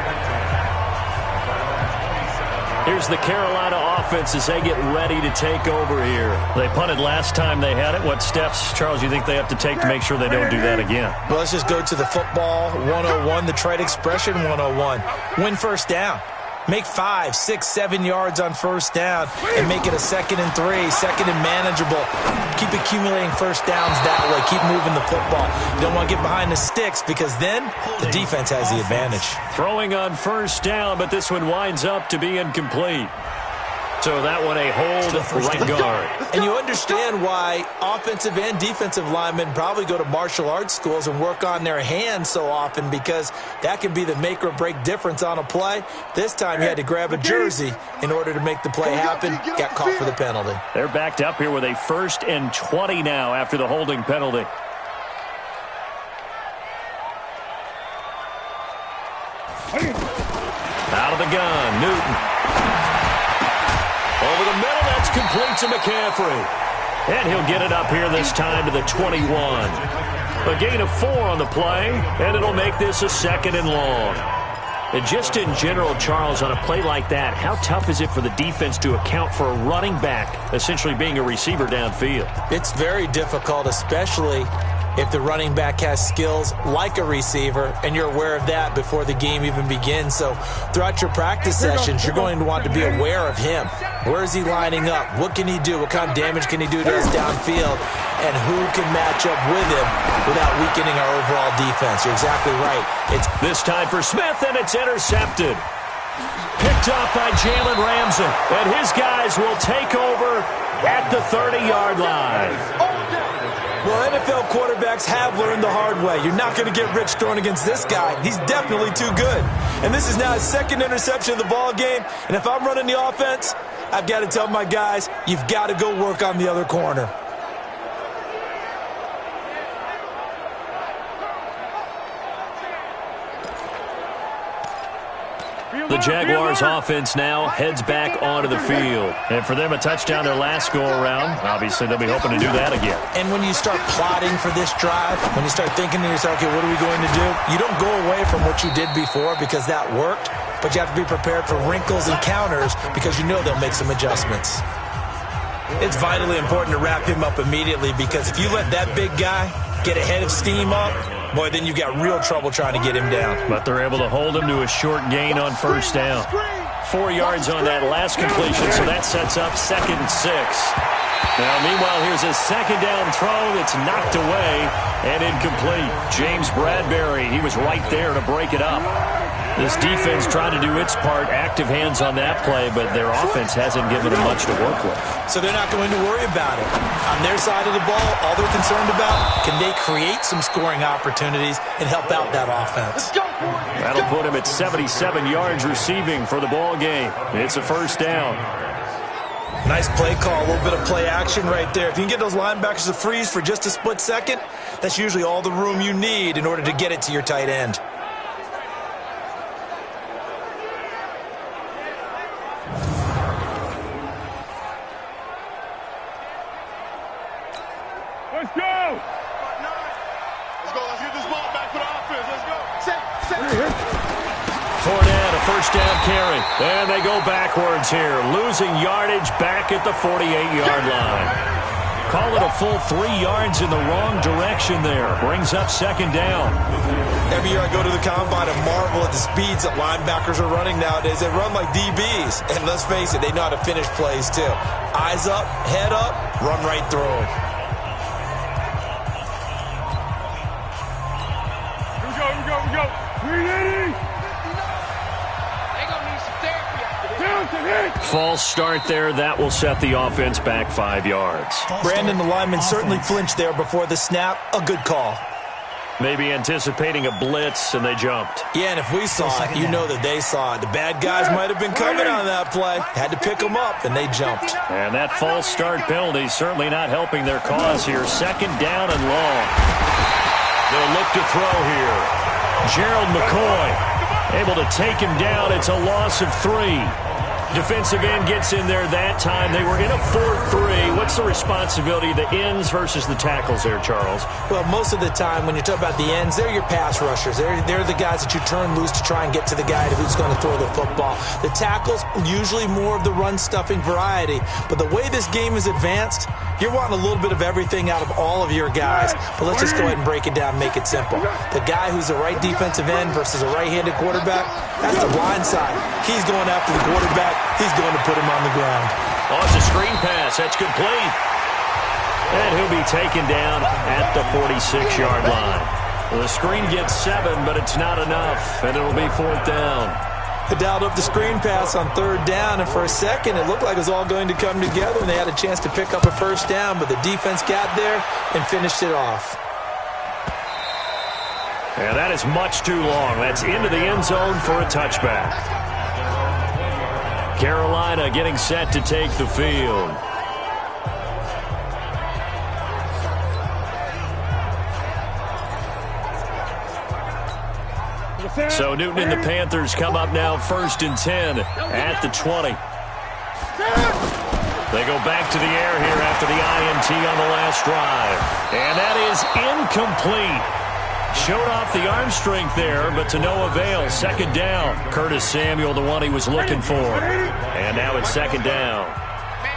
Here's the Carolina offense as they get ready to take over here. They punted last time they had it. What steps, Charles, you think they have to take to make sure they don't do that again? Well, let's just go to the football 101, the trade expression 101. Win first down. Make 5, 6, 7 yards on first down and make it a 2nd and 3, 2nd and manageable. Keep accumulating first downs that way. Keep moving the football. You don't want to get behind the sticks because then the defense has the advantage. Throwing on first down, but this one winds up to be incomplete. So that one a hold right guard. And you understand why offensive and defensive linemen probably go to martial arts schools and work on their hands so often, because that can be the make or break difference on a play. This time you had to grab a jersey in order to make the play happen. Got caught for the penalty. They're backed up here with a 1st and 20 now after the holding penalty. Out of the gun, Newton. Over the middle, that's complete to McCaffrey. And he'll get it up here this time to the 21. A gain of 4 on the play, and it'll make this a 2nd and long. And just in general, Charles, on a play like that, how tough is it for the defense to account for a running back essentially being a receiver downfield? It's very difficult, especially if the running back has skills like a receiver, and you're aware of that before the game even begins. So throughout your practice sessions, you're going to want to be aware of him. Where is he lining up? What can he do? What kind of damage can he do to us downfield? And who can match up with him without weakening our overall defense? You're exactly right. It's this time for Smith, and it's intercepted. Picked up by Jalen Ramsey, and his guys will take over at the 30-yard line. Well, NFL quarterbacks have learned the hard way. You're not going to get rich throwing against this guy. He's definitely too good. And this is now his 2nd interception of the ball game. And if I'm running the offense, I've got to tell my guys, you've got to go work on the other corner. The Jaguars offense now heads back onto the field. And for them, a touchdown their last go-around. Obviously, they'll be hoping to do that again. And when you start plotting for this drive, when you start thinking to yourself, okay, what are we going to do? You don't go away from what you did before because that worked, but you have to be prepared for wrinkles and counters because you know they'll make some adjustments. It's vitally important to wrap him up immediately because if you let that big guy get a head of steam up, boy, then you've got real trouble trying to get him down. But they're able to hold him to a short gain on first down. 4 yards on that last completion, so that sets up 2nd and 6. Now, meanwhile, here's a second down throw that's knocked away and incomplete. James Bradbury, he was right there to break it up. This defense trying to do its part, active hands on that play, but their offense hasn't given them much to work with. So they're not going to worry about it. On their side of the ball, all they're concerned about, can they create some scoring opportunities and help out that offense? That'll put him at 77 yards receiving for the ball game. It's a first down. Nice play call, a little bit of play action right there. If you can get those linebackers to freeze for just a split second, that's usually all the room you need in order to get it to your tight end. Let's go! Let's go. Let's get this ball back for the offense. Let's go. Set. Fournette, a first down carry. And they go backwards here, losing yardage back at the 48-yard line. Call it a full 3 yards in the wrong direction there. Brings up second down. Every year I go to the combine and marvel at the speeds that linebackers are running nowadays. They run like DBs. And let's face it, they know how to finish plays too. Eyes up, head up, run right through them. We go. 380. They gonna need some therapy after this. False start there. That will set the offense back 5 yards. Brandon, the lineman, certainly flinched there before the snap. A good call. Maybe anticipating a blitz, and they jumped. Yeah, and if we saw it, you know that they saw it. The bad guys might have been coming on that play. Had to pick them up, and they jumped. And that false start penalty certainly not helping their cause here. Second down and long. They'll look to throw here. Gerald McCoy able to take him down. It's a loss of 3. Defensive end gets in there that time. They were in a 4-3. What's the responsibility of the ends versus the tackles there, Charles? Well, most of the time when you talk about the ends, they're your pass rushers. They're the guys that you turn loose to try and get to the guy who's going to throw the football. The tackles, usually more of the run-stuffing variety. But the way this game is advanced, you're wanting a little bit of everything out of all of your guys. But let's just go ahead and break it down and make it simple. The guy who's the right defensive end versus a right-handed quarterback, that's the blind side. He's going after the quarterback. He's going to put him on the ground. Oh, it's a screen pass. That's complete. And he'll be taken down at the 46-yard line. Well, the screen gets 7, but it's not enough, and it'll be 4th down. They dialed up the screen pass on 3rd down, and for a second it looked like it was all going to come together, and they had a chance to pick up a first down, but the defense got there and finished it off. And that is much too long. That's into the end zone for a touchback. Carolina getting set to take the field. So Newton and the Panthers come up now 1st and 10 at the 20. They go back to the air here after the INT on the last drive. And that is incomplete. Showed off the arm strength there, but to no avail. 2nd down. Curtis Samuel, the one he was looking for. And now it's 2nd down.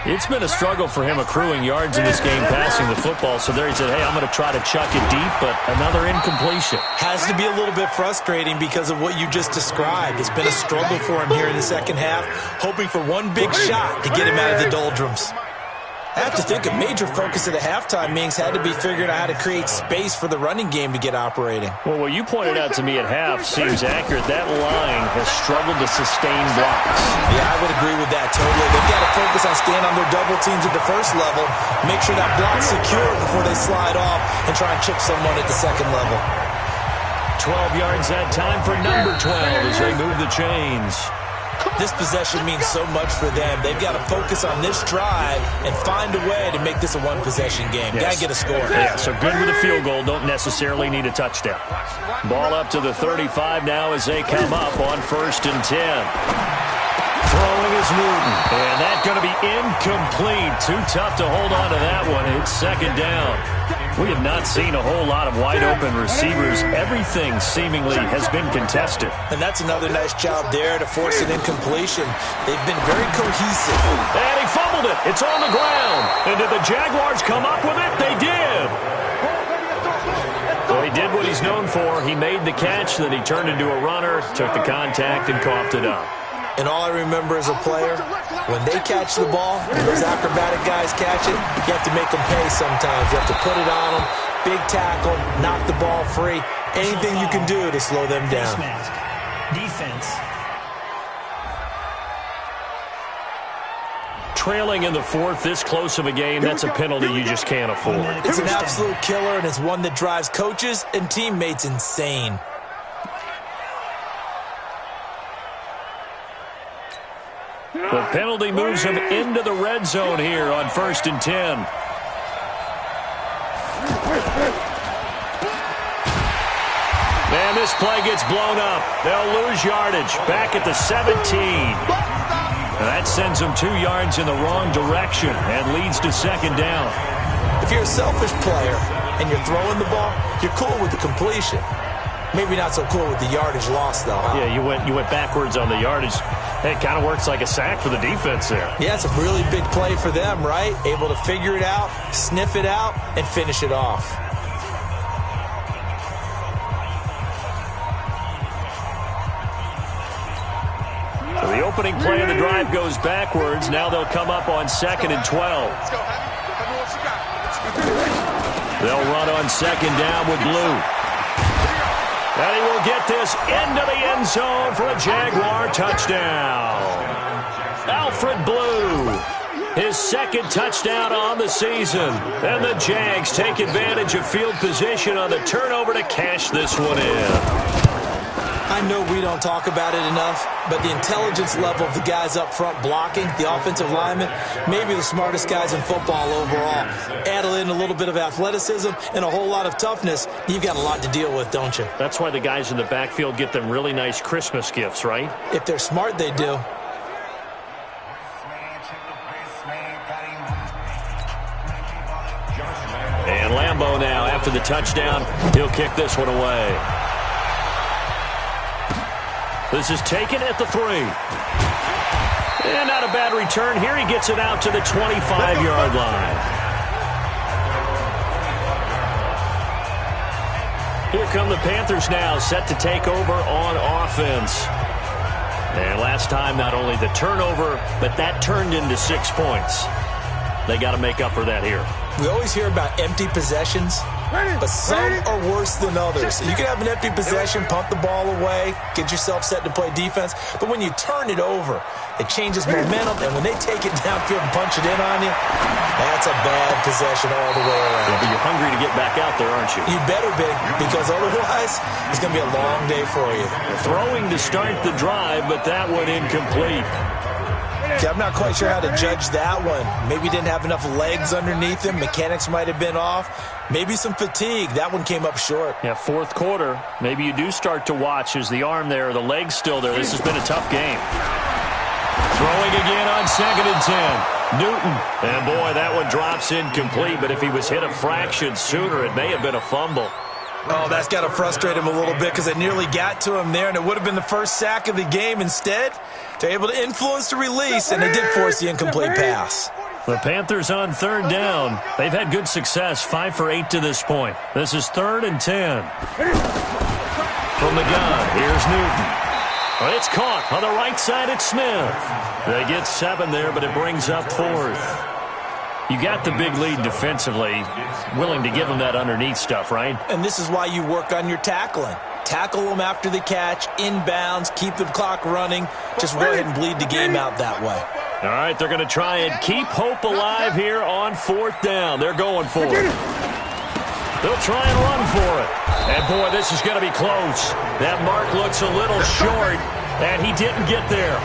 It's been a struggle for him accruing yards in this game passing the football. So there he said, hey, I'm going to try to chuck it deep, but another incompletion. Has to be a little bit frustrating because of what you just described. It's been a struggle for him here in the second half, hoping for one big shot to get him out of the doldrums. I have to think a major focus of the halftime meetings had to be figuring out how to create space for the running game to get operating. Well, what you pointed out to me at half seems accurate. That line has struggled to sustain blocks. Yeah, I would agree with that totally. They've got to focus on staying on their double teams at the first level, make sure that block's secure before they slide off and try and chip someone at the second level. 12 yards that time for number 12 as they move the chains. this possession means so much for them. They've got to focus on this drive and find a way to make this a one-possession game. Yes. Got to get a score. Yeah, so good with a field goal. Don't necessarily need a touchdown. Ball up to the 35 now as they come up on 1st and 10. Throwing is Newton. And that's going to be incomplete. Too tough to hold on to that one. It's 2nd down. We have not seen a whole lot of wide-open receivers. Everything seemingly has been contested. And that's another nice job there to force an incompletion. They've been very cohesive. And he fumbled it. It's on the ground. And did the Jaguars come up with it? They did. Well, he did what he's known for. He made the catch, then he turned into a runner, took the contact, and coughed it up. And all I remember as a player, when they catch the ball, when those acrobatic guys catch it, you have to make them pay sometimes. You have to put it on them, big tackle, knock the ball free. Anything you can do to slow them down. Defense. Trailing in the 4th, this close of a game, that's a penalty you just can't afford. It's an absolute killer, and it's one that drives coaches and teammates insane. The penalty moves him into the red zone here on 1st and 10. And this play gets blown up. They'll lose yardage back at the 17. And that sends them 2 yards in the wrong direction and leads to 2nd down. If you're a selfish player and you're throwing the ball, you're cool with the completion. Maybe not so cool with the yardage loss, though. Huh? Yeah, you went backwards on the yardage. It kind of works like a sack for the defense there. Yeah, it's a really big play for them, right? Able to figure it out, sniff it out, and finish it off. So the opening play of the drive goes backwards. Now they'll come up on 2nd and 12. They'll run on 2nd down with Blue. And he will get this into the end zone for a Jaguar touchdown. Alfred Blue, his 2nd touchdown on the season. And the Jags take advantage of field position on the turnover to cash this one in. I know we don't talk about it enough, but the intelligence level of the guys up front blocking, the offensive linemen, maybe the smartest guys in football overall. Add in a little bit of athleticism and a whole lot of toughness, you've got a lot to deal with, don't you? That's why the guys in the backfield get them really nice Christmas gifts, right? If they're smart, they do. And Lambeau now, after the touchdown, he'll kick this one away. This is taken at the 3. And not a bad return here. He gets it out to the 25-yard line. Here come the Panthers now, set to take over on offense. And last time, not only the turnover, but that turned into 6 points. They got to make up for that here. We always hear about empty possessions, but some are worse than others. You can have an empty possession, pump the ball away, get yourself set to play defense, but when you turn it over, it changes momentum, and when they take it downfield and punch it in on you, that's a bad possession all the way around. Yeah, but you're hungry to get back out there, aren't you? You better be, because otherwise, it's going to be a long day for you. Throwing to start the drive, but that one incomplete. Yeah, I'm not quite sure how to judge that one. Maybe didn't have enough legs underneath him. Mechanics might have been off. Maybe some fatigue. That one came up short. Yeah, 4th quarter. Maybe you do start to watch as the arm there, the leg's still there. This has been a tough game. Throwing again on 2nd and 10. Newton. And boy, that one drops incomplete, but if he was hit a fraction sooner, it may have been a fumble. Oh, that's got to frustrate him a little bit because it nearly got to him there, and it would have been the first sack of the game. Instead, they're able to influence the release, and they did force the incomplete pass. The Panthers on 3rd down. They've had good success, 5 for 8 to this point. This is 3rd and 10. From the gun, here's Newton. Well, it's caught on the right side at Smith. They get 7 there, but it brings up 4th. You got the big lead defensively, willing to give them that underneath stuff, right? And this is why you work on your tackling. Tackle them after the catch, inbounds, keep the clock running. Just go ahead and bleed the game out that way. All right, they're going to try and keep hope alive here on 4th down. They're going for it. They'll try and run for it. And, boy, this is going to be close. That mark looks a little short, and he didn't get there.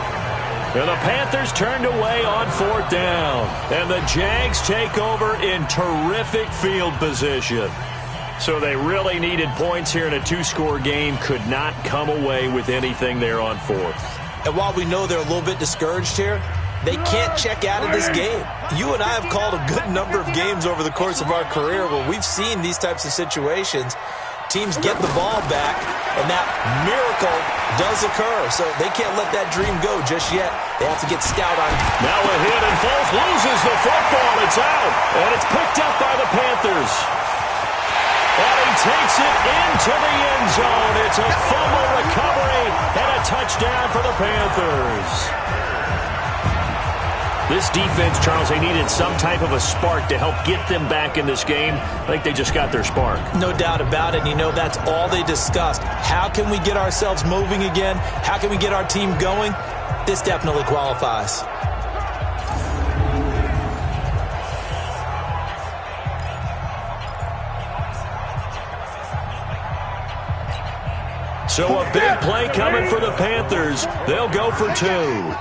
And the Panthers turned away on fourth down. And the Jags take over in terrific field position. So they really needed points here in a two-score game. Could not come away with anything there on fourth. And while we know they're a little bit discouraged here, they can't check out of this game. You and I have called a good number of games over the course of our career where we've seen these types of situations. Teams get the ball back, and that miracle does occur. So they can't let that dream go just yet. They have to get stout on it. Now a hit, and Foles loses the football. It's out, and it's picked up by the Panthers. And he takes it into the end zone. It's a fumble recovery and a touchdown for the Panthers. This defense, Charles, they needed some type of a spark to help get them back in this game. I think they just got their spark. No doubt about it. You know, that's all they discussed. How can we get ourselves moving again? How can we get our team going? This definitely qualifies. So a big play coming for the Panthers. They'll go for two.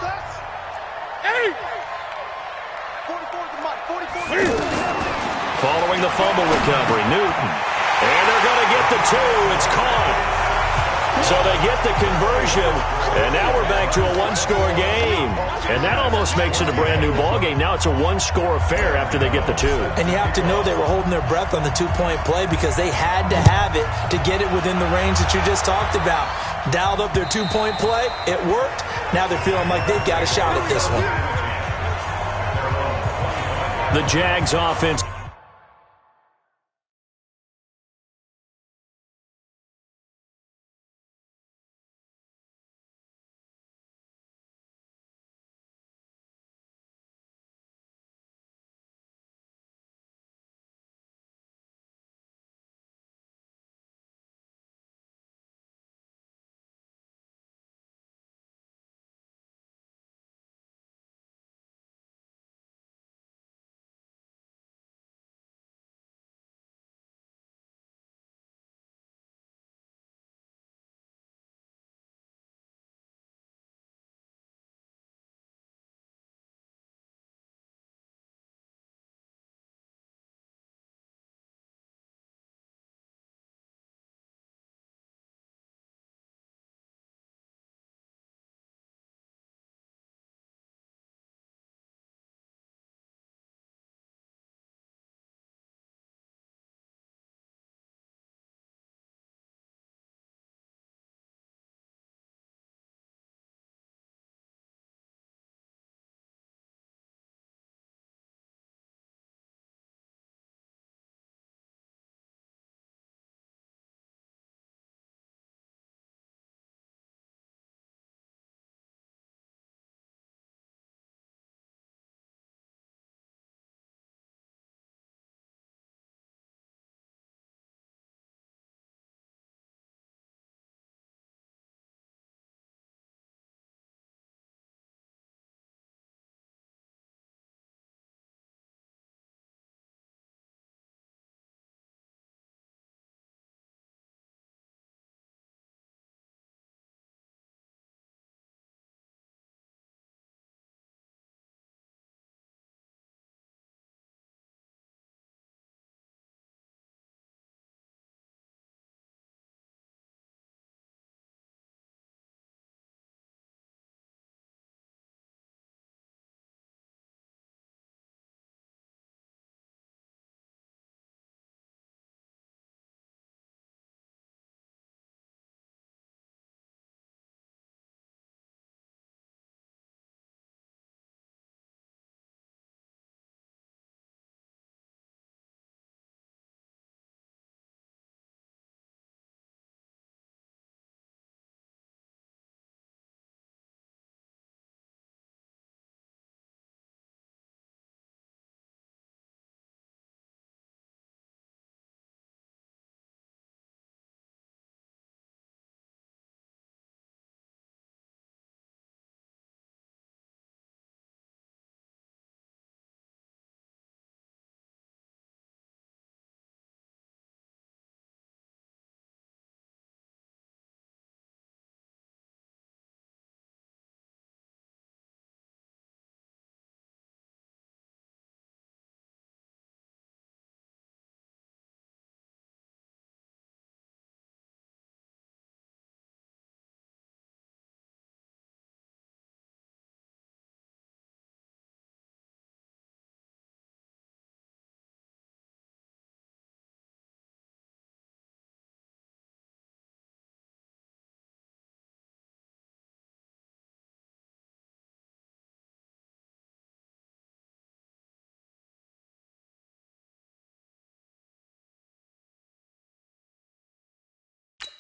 Following the fumble recovery, Newton. And they're going to get the two. It's caught. So they get the conversion, and now we're back to a one-score game. And that almost makes it a brand-new ballgame. Now it's a one-score affair after they get the two. And you have to know they were holding their breath on the two-point play because they had to have it to get it within the range that you just talked about. Dialed up their two-point play. It worked. Now they're feeling like they've got a shot at this one. The Jags offense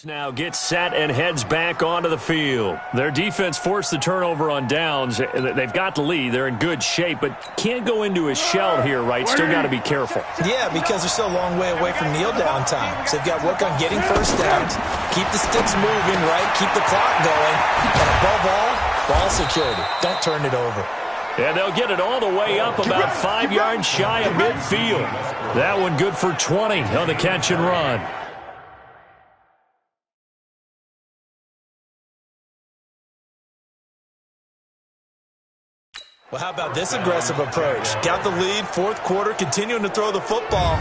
Now gets set and heads back onto the field. Their defense forced the turnover on downs. They've got the lead. They're in good shape, but can't go into a shell here, right? Still got to be careful. Yeah, because they're still a long way away from kneel down time. So they've got to work on getting first downs, keep the sticks moving, right? Keep the clock going. And above all, ball security. Don't turn it over. And they'll get it all the way up about 5 yards shy of midfield. That one good for 20 on the catch and run. Well, how about this aggressive approach? Got the lead, fourth quarter, continuing to throw the football.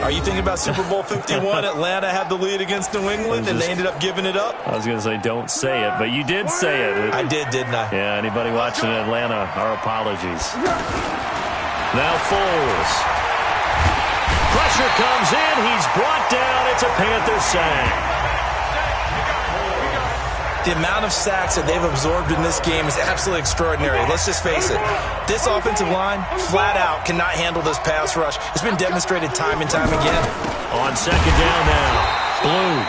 Are you thinking about Super Bowl 51? Atlanta had the lead against New England, and they ended up giving it up? I was going to say don't say it, but you did say it. I did, didn't I? Yeah, anybody watching Atlanta, our apologies. Now Foles. Pressure comes in. He's brought down. It's a Panther sack. The amount of sacks that they've absorbed in this game is absolutely extraordinary. Let's just face it. This offensive line, flat out, cannot handle this pass rush. It's been demonstrated time and time again. On second down now, Blue.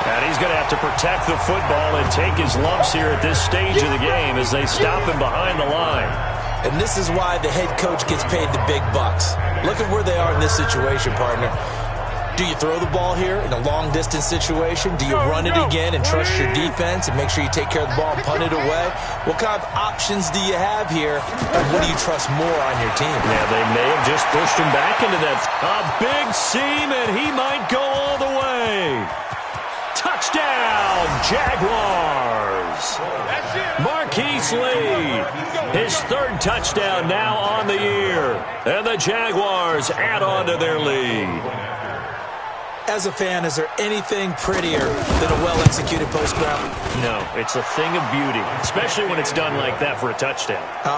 And he's going to have to protect the football and take his lumps here at this stage of the game as they stop him behind the line. And this is why the head coach gets paid the big bucks. Look at where they are in this situation, partner. Do you throw the ball here in a long-distance situation? Do you run it again and trust your defense and make sure you take care of the ball and punt it away? What kind of options do you have here, and what do you trust more on your team? Yeah, they may have just pushed him back into that. A big seam, and he might go all the way. Touchdown, Jaguars. Marquise Lee, his third touchdown now on the year. And the Jaguars add on to their lead. As a fan, is there anything prettier than a well-executed post route? No, it's a thing of beauty, especially when it's done like that for a touchdown.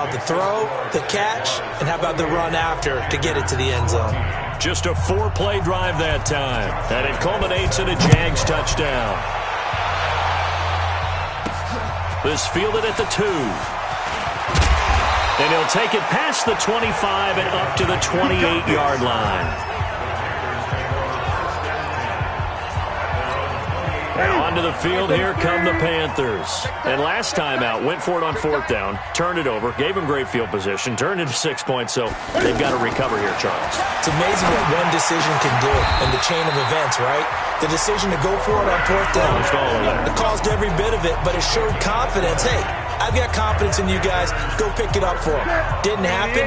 The throw, the catch, and how about the run after to get it to the end zone? Just a 4-play drive that time, and it culminates in a Jags touchdown. This fielded at the 2. And he'll take it past the 25 and up to the 28-yard line. And onto the field, here come the Panthers. And last time out, went for it on fourth down, turned it over, gave him great field position, turned it to 6 points, so they've got to recover here, Charles. It's amazing what one decision can do in the chain of events, right? The decision to go for it on fourth down, it caused every bit of it, but it showed confidence. Hey, I've got confidence in you guys. Go pick it up for them. Didn't happen.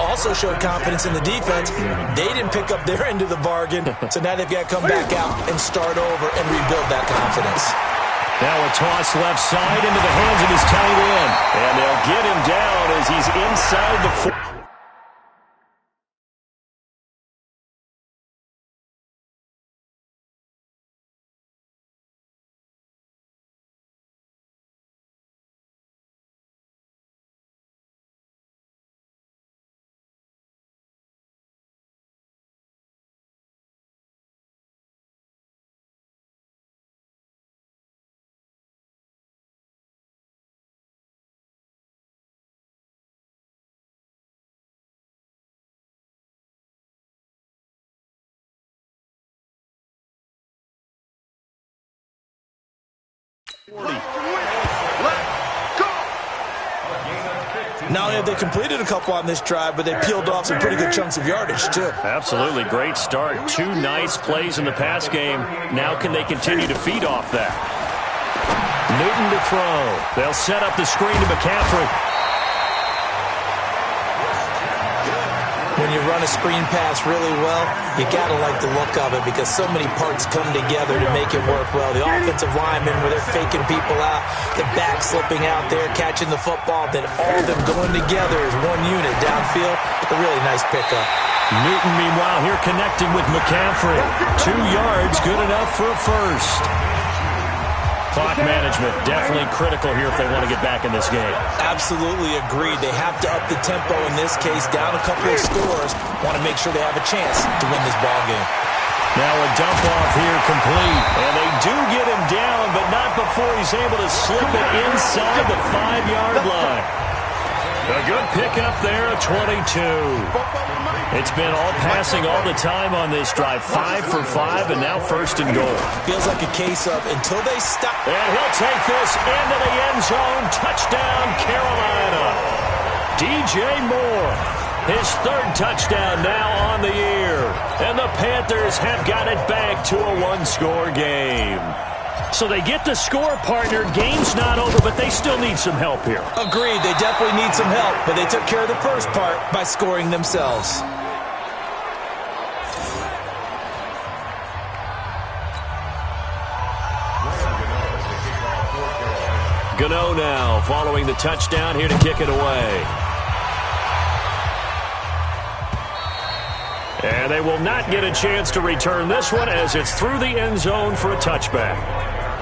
Also showed confidence in the defense. They didn't pick up their end of the bargain, so now they've got to come back out and start over and rebuild that confidence. Now a toss left side into the hands of his tight end. And they'll get him down as he's inside the 4. Not only have they completed a couple on this drive, but they peeled off some pretty good chunks of yardage, too. Absolutely. Great start. 2 nice plays in the pass game. Now can they continue to feed off that? Newton to throw. They'll set up the screen to McCaffrey. When you run a screen pass really well, you got to like the look of it because so many parts come together to make it work well. The offensive linemen, where they're faking people out, the back slipping out there, catching the football, then all of them going together as one unit downfield. A really nice pickup. Newton, meanwhile, here connecting with McCaffrey. 2 yards, good enough for a first. Clock management, definitely critical here if they want to get back in this game. Absolutely agreed. They have to up the tempo in this case, down a couple of scores. Want to make sure they have a chance to win this ball game. Now a dump off here complete. And they do get him down, but not before he's able to slip it inside the 5-yard line. A good pickup there, a 22. It's been all passing all the time on this drive. 5 for 5, and now first and goal. Feels like a case of until they stop. And he'll take this into the end zone. Touchdown, Carolina. DJ Moore, his third touchdown now on the year. And the Panthers have got it back to a one-score game. So they get the score, partner. Game's not over, but they still need some help here. Agreed. They definitely need some help, but they took care of the first part by scoring themselves. Gano now following the touchdown here to kick it away. And they will not get a chance to return this one as it's through the end zone for a touchback.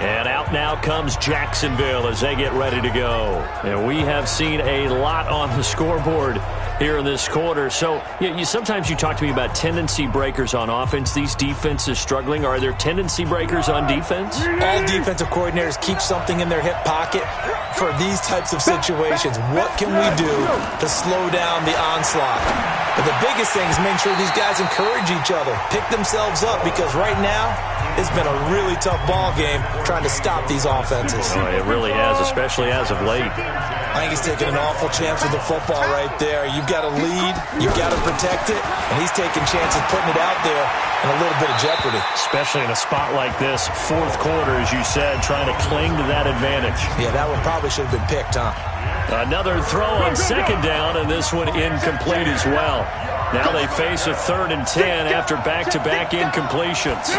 And out now comes Jacksonville as they get ready to go. And we have seen a lot on the scoreboard here in this quarter. So sometimes you talk to me about tendency breakers on offense. These defenses struggling. Are there tendency breakers on defense? All defensive coordinators keep something in their hip pocket for these types of situations. What can we do to slow down the onslaught? But the biggest thing is make sure these guys encourage each other, pick themselves up, because right now it's been a really tough ball game trying to stop these offenses. Oh, it really has, especially as of late. I think he's taking an awful chance with the football right there. You've got to lead, you've got to protect it, and he's taking chances putting it out there in a little bit of jeopardy. Especially in a spot like this, fourth quarter, as you said, trying to cling to that advantage. Yeah, that one probably should have been picked, huh? Another throw on second down, and this one incomplete as well. Now they face a 3rd and 10 after back-to-back incompletions.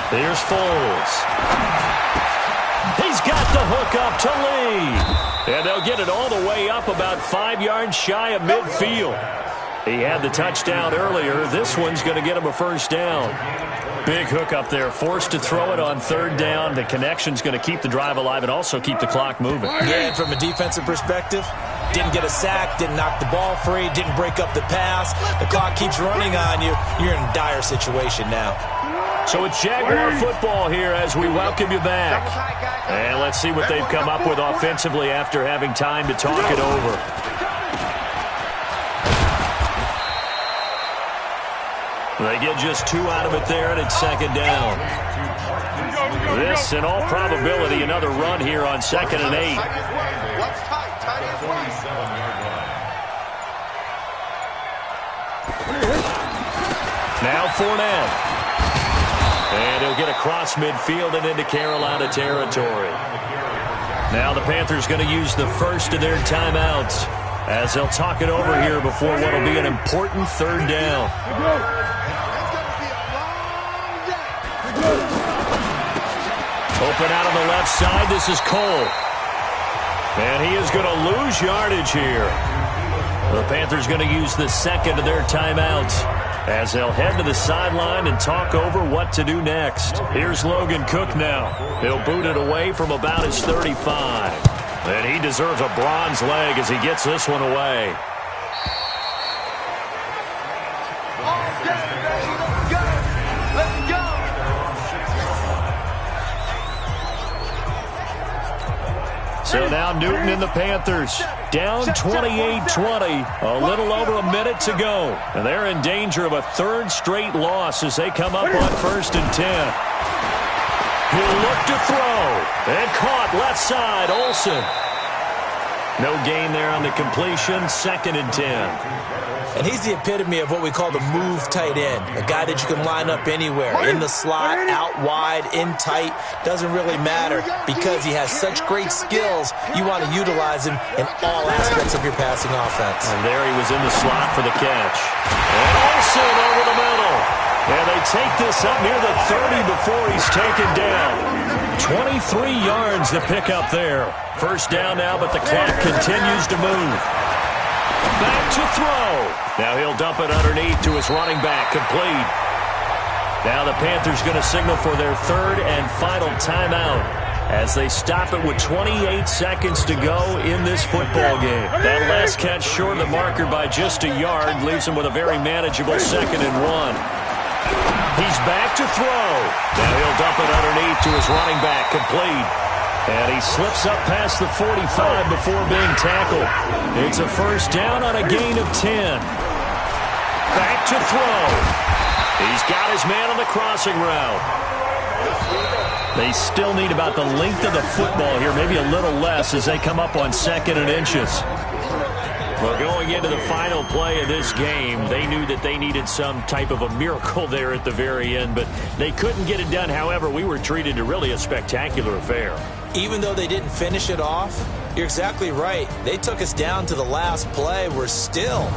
Here's Foles. He's got the hook up to Lee. And they'll get it all the way up about 5 yards shy of midfield. He had the touchdown earlier. This one's going to get him a first down. Big hook up there. Forced to throw it on 3rd down. The connection's going to keep the drive alive and also keep the clock moving. Yeah, and from a defensive perspective, didn't get a sack, didn't knock the ball free, didn't break up the pass. The clock keeps running on you. You're in a dire situation now. So it's Jaguar football here as we welcome you back. And let's see what they've come up with offensively after having time to talk it over. They get just 2 out of it there, and it's 2nd down. This, in all probability, another run here on 2nd and 8. Now Fournette. And he'll get across midfield and into Carolina territory. Now the Panthers going to use the first of their timeouts as they'll talk it over here before what will be an important 3rd down. Open out on the left side. This is Cole. And he is going to lose yardage here. The Panthers going to use the 2nd of their timeouts as they'll head to the sideline and talk over what to do next. Here's Logan Cook now. He'll boot it away from about his 35. And he deserves a bronze leg as he gets this one away. So now Newton and the Panthers down 28-20, a little over a minute to go. And they're in danger of a 3rd straight loss as they come up on 1st and 10. He'll look to throw. And caught left side, Olsen. No gain there on the completion, 2nd and 10. And he's the epitome of what we call the move tight end, a guy that you can line up anywhere, in the slot, out wide, in tight, doesn't really matter because he has such great skills. You want to utilize him in all aspects of your passing offense. And there he was in the slot for the catch. And Olsen over the middle. And they take this up near the 30 before he's taken down. 23 yards to pick up there. First down now, but the clock continues to move. Back to throw. Now he'll dump it underneath to his running back, complete. Now the Panthers going to signal for their 3rd and final timeout as they stop it with 28 seconds to go in this football game. That last catch short of the marker by just a yard leaves him with a very manageable 2nd and 1. He's back to throw. Now he'll dump it underneath to his running back, complete. And he slips up past the 45 before being tackled. It's a first down on a gain of 10. Back to throw. He's got his man on the crossing route. They still need about the length of the football here, maybe a little less as they come up on 2nd and inches. Well, going into the final play of this game, they knew that they needed some type of a miracle there at the very end, but they couldn't get it done. However, we were treated to really a spectacular affair. Even though they didn't finish it off, you're exactly right. They took us down to the last play. We're still,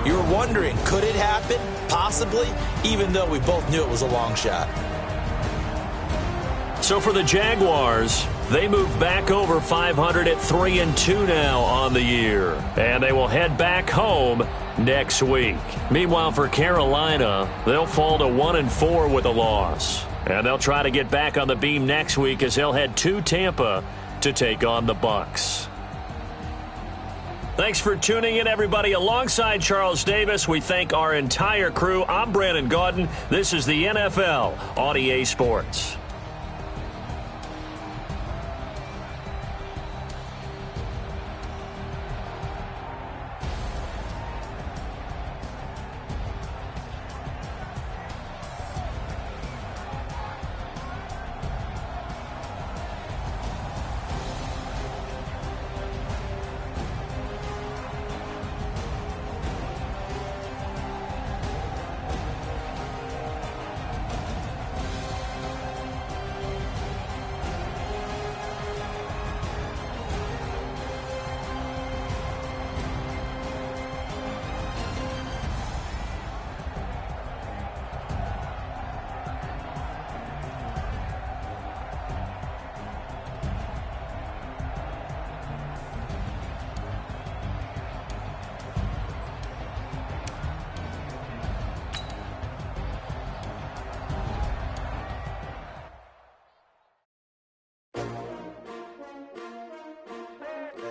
you were wondering, could it happen? Possibly, even though we both knew it was a long shot. So for the Jaguars, they move back over 500 at 3-2 now on the year. And they will head back home next week. Meanwhile, for Carolina, they'll fall to 1-4 with a loss. And they'll try to get back on the beam next week as they'll head to Tampa to take on the Bucs. Thanks for tuning in, everybody. Alongside Charles Davis, we thank our entire crew. I'm Brandon Gaudin. This is the NFL on EA Sports.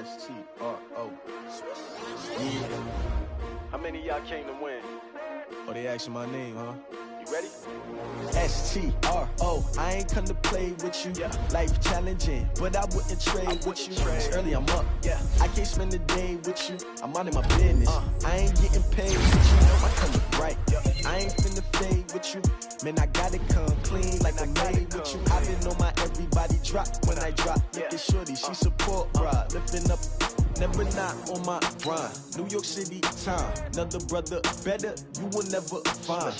ps4. Yeah. How many of y'all came to win? Oh, they asking my name, huh? You ready? ps4. I ain't come to play with you. Yeah. Life challenging, but I wouldn't trade with you. It's early, I'm up. Yeah. I can't spend the day with you. I'm out in my business. I ain't getting paid with you. I come to bright. I ain't finna fade with you. Man, I gotta come clean like I'm made with you. I been on my everybody drop when I drop. Look at shorty, she support, bruh. Lifting up, never not on my grind. New York City time, another brother better, you will never find.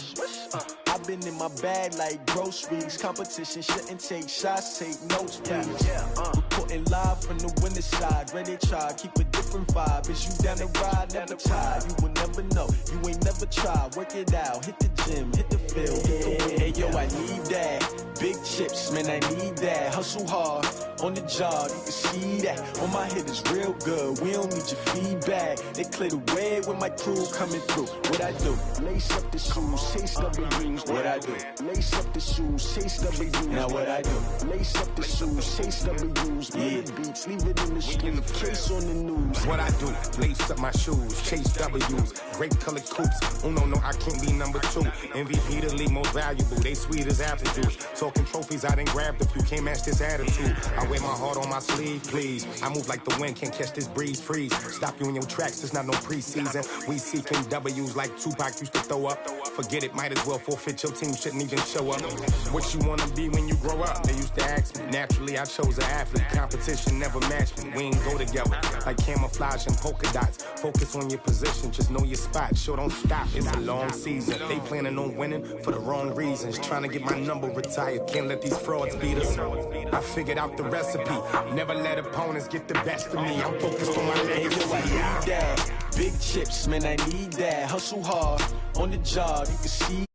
I've been in my bag like groceries. Competition shouldn't take shots, take notes, please. Reporting live from the winter side. Ready to try, keep a different vibe. Is you down the ride, never tired. You will never know, you ain't never tried. Work it out, hit the gym, hit the field, hit the win. Hey yo, I need that. Big chips, man, I need that. Hustle hard, on the job, you can see that. On my head is real good, we don't need your feedback. They clear the way when my crew coming through. What I do? Lace up the shoes, chase W's. What I do? Lace up the shoes, chase W's. Now what I do? Lace up the shoes, chase W's. Murder beats, leave it in the street, case on the news. What I do? Lace up my shoes, chase W's. Great colored coops. Oh no, I can't be number 2. MVP the league most valuable. They sweet as apple juice. Talking trophies, I done grabbed a few. Can't match this attitude. I wear my heart on my sleeve, please. I move like the wind, can't catch this breeze, freeze. Stop you in your tracks, there's not no preseason. We seeking W's like Tupac used to throw up. Forget it, might as well forfeit, your team shouldn't even show up. What you wanna be when you grow up? They used to ask me. Naturally, I chose an athlete. Competition never matched me. We ain't go together like camouflage and polka dots. Focus on your position, just know your spot. Sure, don't stop, it's a long season. They planning on winning for the wrong reasons. Trying to get my number retired, can't let these frauds beat us. I figured out the recipe. Never let opponents get the best of me. I'm focused on my legacy. I need that. Big chips, man, I need that. Hustle hard, on the job, you can see